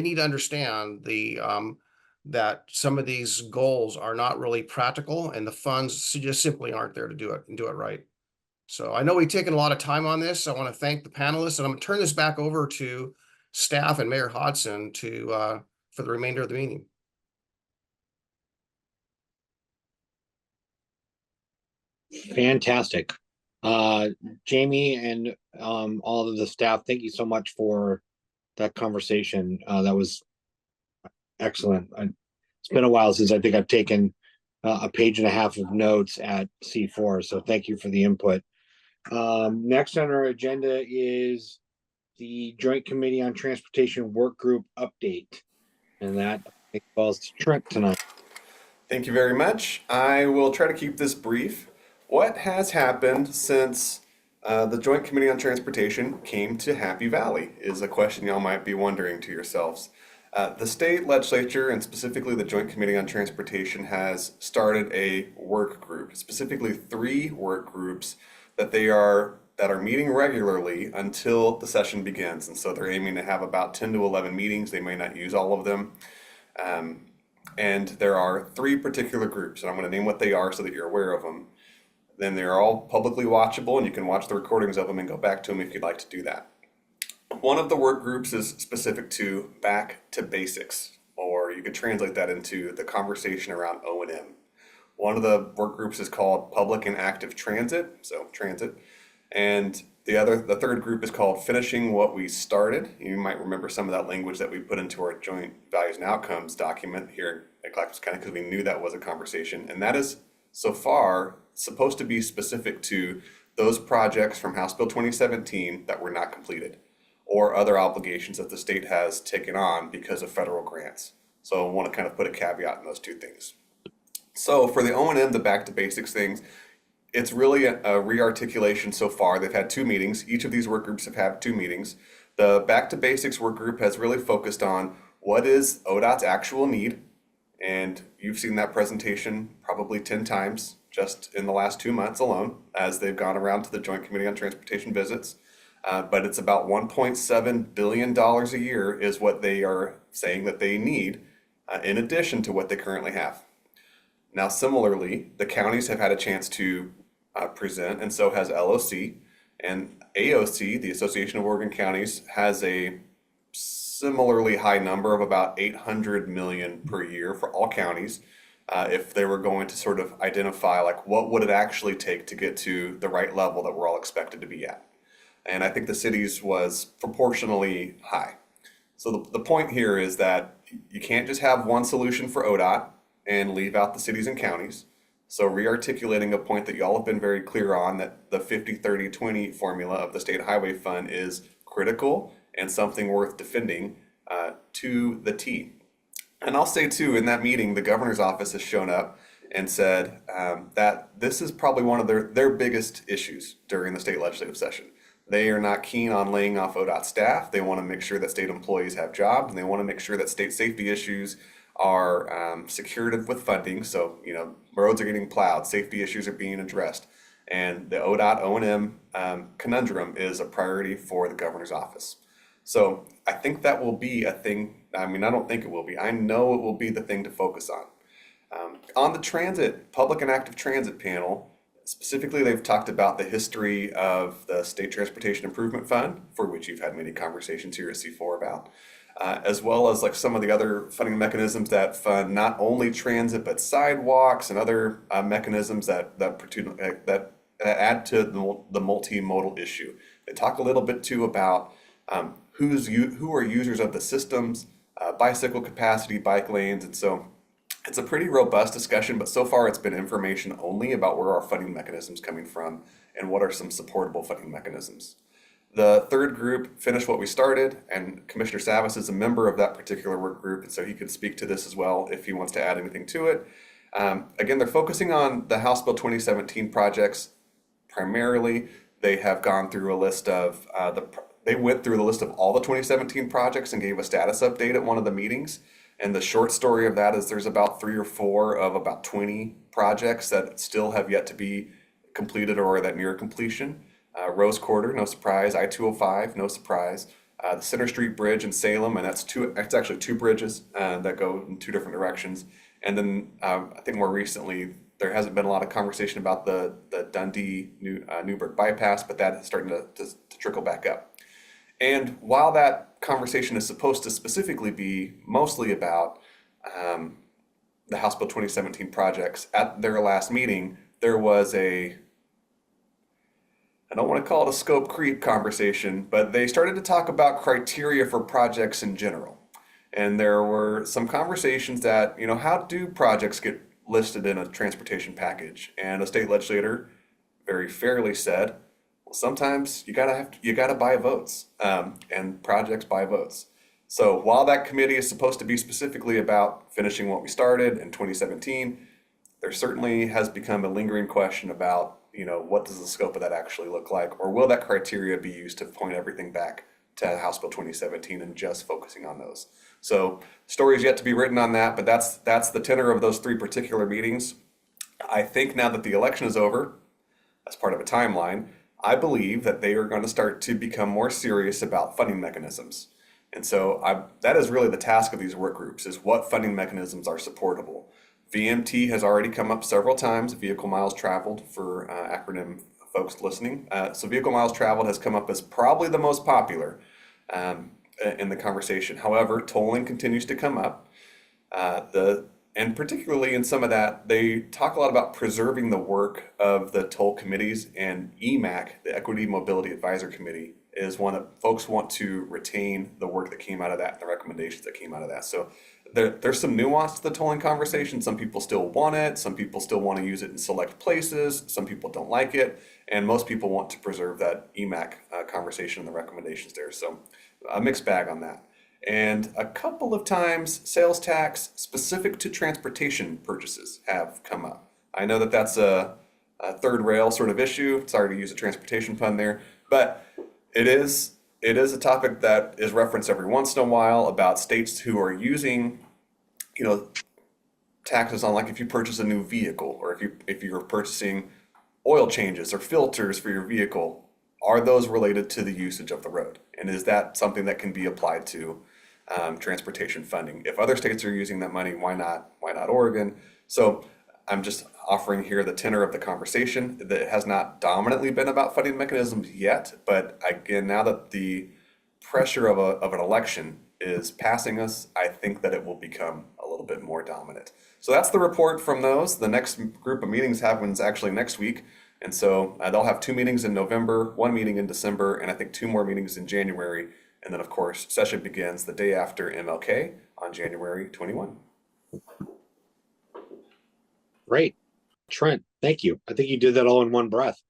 need to understand that some of these goals are not really practical, and the funds just simply aren't there to do it and do it right. So I know we've taken a lot of time on this. I want to thank the panelists, and I'm going to turn this back over to staff and Mayor Hodson for the remainder of the meeting. Fantastic. Jamie and all of the staff, thank you so much for that conversation. That was excellent. It's been a while since I think I've taken a page and a half of notes at C4, so thank you for the input. Next on our agenda is the Joint Committee on Transportation Work Group update, and that falls to Trent tonight. Thank you very much. I will try to keep this brief. What has happened since the Joint Committee on Transportation came to Happy Valley is a question y'all might be wondering to yourselves. The state legislature, and specifically the Joint Committee on Transportation, has started a work group, specifically 3 work groups that are meeting regularly until the session begins. And so they're aiming to have about 10 to 11 meetings. They may not use all of them. And there are 3 particular groups, and I'm going to name what they are so that you're aware of them. Then they're all publicly watchable, and you can watch the recordings of them and go back to them if you'd like to do that. One of the work groups is specific to back to basics, or you could translate that into the conversation around O&M. One of the work groups is called Public and Active Transit, so transit. And the third group is called Finishing What We Started. You might remember some of that language that we put into our Joint Values and Outcomes document here at Clackamas County, because we knew that was a conversation. And that is, so far, supposed to be specific to those projects from House Bill 2017 that were not completed, or other obligations that the state has taken on because of federal grants. So I want to kind of put a caveat in those 2 things. So for the O&M, the back to basics things, it's really a re-articulation so far. They've had 2 meetings. Each of these work groups have had 2 meetings. The back to basics work group has really focused on what is ODOT's actual need. And you've seen that presentation probably 10 times just in the last 2 months alone, as they've gone around to the Joint Committee on Transportation visits. But it's about $1.7 billion a year is what they are saying that they need in addition to what they currently have. Now, similarly, the counties have had a chance to present, and so has LOC. And AOC, the Association of Oregon Counties, has a similarly high number of about 800 million per year for all counties. If they were going to sort of identify like what would it actually take to get to the right level that we're all expected to be at. And I think the cities was proportionally high. So the point here is that you can't just have one solution for ODOT and leave out the cities and counties. So re-articulating a point that y'all have been very clear on, that the 50-30-20 formula of the State Highway Fund is critical and something worth defending to the T. And I'll say too, in that meeting, the governor's office has shown up and said that this is probably one of their biggest issues during the state legislative session. They are not keen on laying off ODOT staff. They want to make sure that state employees have jobs, and they want to make sure that state safety issues are secured with funding. So, you know, roads are getting plowed, safety issues are being addressed. And the ODOT O&M conundrum is a priority for the governor's office. So I think that will be a thing. I mean, I don't think it will be. I know it will be the thing to focus on. On the transit, public and active transit panel, specifically, they've talked about the history of the State Transportation Improvement Fund, for which you've had many conversations here at C4 about, as well as like some of the other funding mechanisms that fund not only transit, but sidewalks and other mechanisms that add to the multimodal issue. They talk a little bit too about who are users of the systems, bicycle capacity, bike lanes, and so it's a pretty robust discussion, but so far it's been information only about where our funding mechanisms coming from and what are some supportable funding mechanisms. The third group finished what we started, and Commissioner Savas is a member of that particular work group, and so he could speak to this as well if he wants to add anything to it. Again, they're focusing on the House Bill 2017 projects primarily. They have gone through a list of they went through the list of all the 2017 projects and gave a status update at one of the meetings. And the short story of that is there's about 3 or 4 of about 20 projects that still have yet to be completed or that near completion. Rose Quarter, no surprise. I-205, no surprise. The Center Street Bridge in Salem, and that's actually 2 bridges that go in 2 different directions. And then I think more recently, there hasn't been a lot of conversation about the Dundee Newburgh bypass, but that is starting to trickle back up. And while that conversation is supposed to specifically be mostly about the House Bill 2017 projects, at their last meeting, there was I don't want to call it a scope creep conversation, but they started to talk about criteria for projects in general. And there were some conversations that, you know, how do projects get listed in a transportation package? And a state legislator very fairly said, sometimes you gotta buy votes, and projects buy votes. So while that committee is supposed to be specifically about finishing what we started in 2017, there certainly has become a lingering question about, you know, what does the scope of that actually look like, or will that criteria be used to point everything back to House Bill 2017 and just focusing on those? So stories yet to be written on that, but that's the tenor of those 3 particular meetings. I think now that the election is over, as part of a timeline, I believe that they are going to start to become more serious about funding mechanisms. And so that is really the task of these work groups, is what funding mechanisms are supportable. VMT has already come up several times, vehicle miles traveled for acronym folks listening. So vehicle miles traveled has come up as probably the most popular in the conversation. However, tolling continues to come up. And particularly in some of that, they talk a lot about preserving the work of the toll committees, and EMAC, the Equity Mobility Advisor Committee, is one that folks want to retain the work that came out of that, the recommendations that came out of that. So there's some nuance to the tolling conversation. Some people still want it. Some people still want to use it in select places. Some people don't like it. And most people want to preserve that EMAC conversation and the recommendations there. So a mixed bag on that. And a couple of times, sales tax specific to transportation purchases have come up. I know that that's a third rail sort of issue. Sorry to use a transportation pun there, but it is a topic that is referenced every once in a while about states who are using, you know, taxes on, like if you purchase a new vehicle, or if you're purchasing oil changes or filters for your vehicle, are those related to the usage of the road? And is that something that can be applied to transportation funding? If other states are using that money, why not? Why not Oregon? So I'm just offering here the tenor of the conversation that has not dominantly been about funding mechanisms yet, but again, now that the pressure of an election is passing us, I think that it will become a little bit more dominant. So that's the report from those. The next group of meetings happens actually next week. And so they'll have 2 meetings in November, 1 meeting in December, and I think 2 more meetings in January. And then, of course, session begins the day after MLK on January 21. Great. Trent, thank you. I think you did that all in one breath.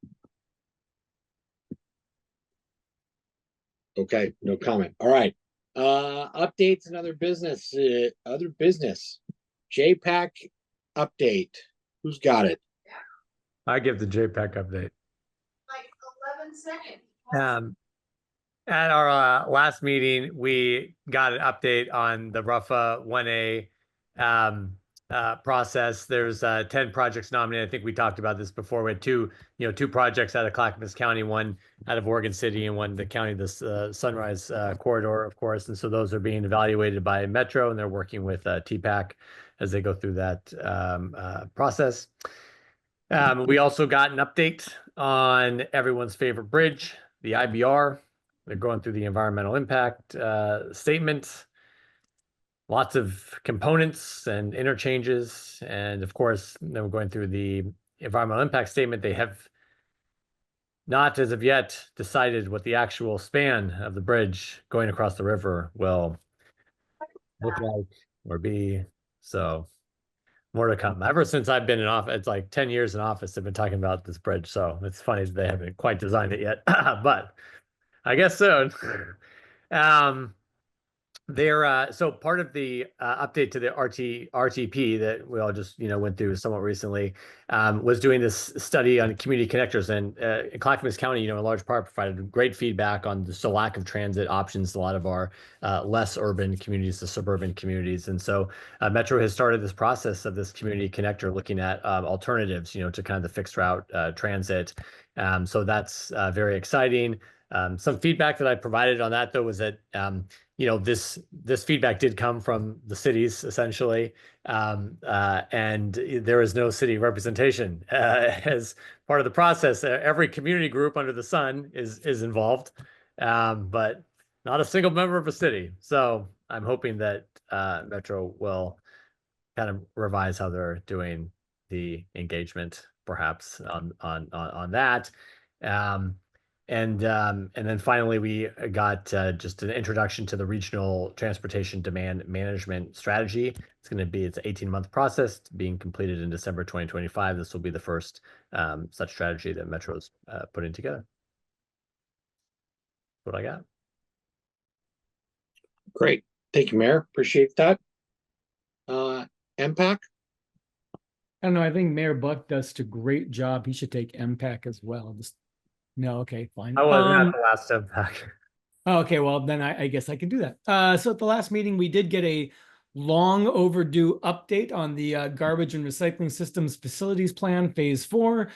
Okay, no comment. All right. Updates and other business. JPAC update. Who's got it? I give the JPEG update. Like 11 seconds. At our last meeting, we got an update on the RUFA 1A process. There's 10 projects nominated. I think we talked about this before. We had two projects out of Clackamas County, one out of Oregon City, and one the county, this Sunrise Corridor, of course. And so those are being evaluated by Metro, and they're working with TPAC as they go through that process. We also got an update on everyone's favorite bridge, the IBR. They're going through the environmental impact statement. Lots of components and interchanges. And of course, then we're going through the environmental impact statement. They have not as of yet decided what the actual span of the bridge going across the river will look like or be. So more to come. Ever since I've been in office, it's like 10 years in office, they've been talking about this bridge. So it's funny that they haven't quite designed it yet, but I guess so. So part of the update to the RTP that we all just went through somewhat recently was doing this study on community connectors, and Clackamas County, in large part provided great feedback on the lack of transit options in a lot of our less urban communities, the suburban communities, and so Metro has started this process of this community connector, looking at alternatives, to kind of the fixed route transit. So that's very exciting. Some feedback that I provided on that, though, was that this feedback did come from the cities essentially, and there is no city representation as part of the process. Every community group under the sun is involved, but not a single member of a city. So I'm hoping that Metro will kind of revise how they're doing the engagement, perhaps on that. And then finally, we got just an introduction to the regional transportation demand management strategy. It's going to be an 18-month process being completed in December 2025. This will be the first such strategy that Metro's putting together. That's what I got. Great. Thank you, Mayor. Appreciate that. MPAC? I don't know. I think Mayor Buck does a great job. He should take MPAC as well. No, okay, fine. I wasn't at the last impact. Okay, well, then I guess I can do that. So at the last meeting, we did get a long overdue update on the garbage and recycling systems facilities plan, phase 4.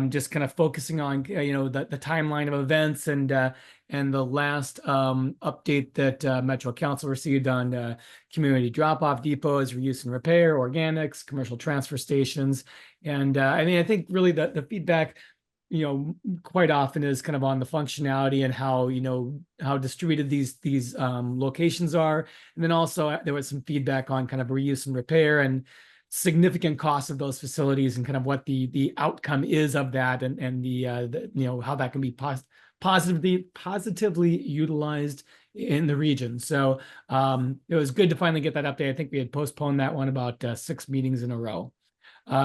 Just kind of focusing on, the timeline of events and the last update that Metro Council received on community drop-off depots, reuse and repair, organics, commercial transfer stations. And I think really the feedback quite often is kind of on the functionality and how distributed these locations are. And then also there was some feedback on kind of reuse and repair and significant costs of those facilities and kind of what the outcome is of that and the how that can be positively utilized in the region. So it was good to finally get that update. I think we had postponed that one about 6 meetings in a row.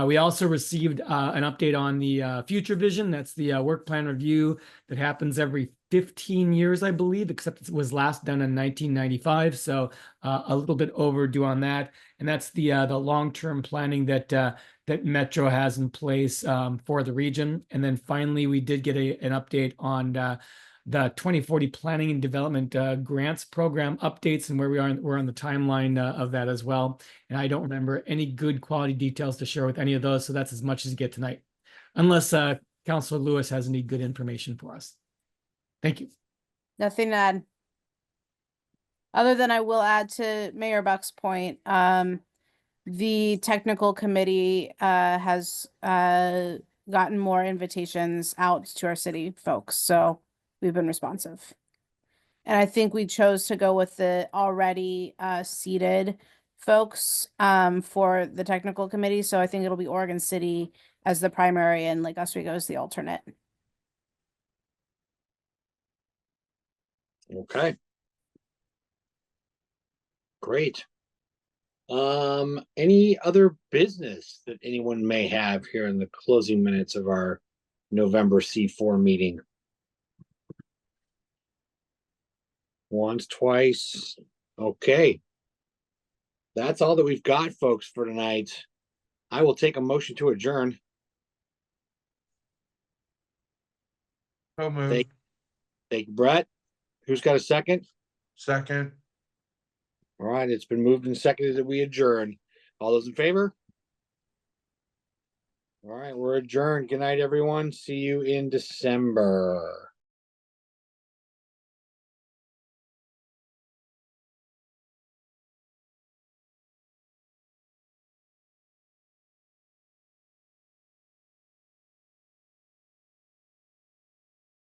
We also received an update on the future vision. That's the work plan review that happens every 15 years, I believe, except it was last done in 1995. So a little bit overdue on that. And that's the long-term planning that Metro has in place for the region. And then finally, we did get an update on the 2040 Planning and Development Grants Program updates and where we're on the timeline of that as well. And I don't remember any good quality details to share with any of those, so that's as much as you get tonight. Unless Councilor Lewis has any good information for us. Thank you. Nothing to add. Other than I will add to Mayor Buck's point, the technical committee has gotten more invitations out to our city folks, so we've been responsive. And I think we chose to go with the already seated folks for the technical committee, so I think it'll be Oregon City as the primary and Lake Oswego as the alternate. Okay. Great. Any other business that anyone may have here in the closing minutes of our November C4 meeting? Once, twice. Okay. That's all that we've got, folks, for tonight. I will take a motion to adjourn. So moved. Thank you, Brett. Who's got a second? Second. All right, it's been moved and seconded that we adjourn. All those in favor? All right, we're adjourned. Good night, everyone. See you in December.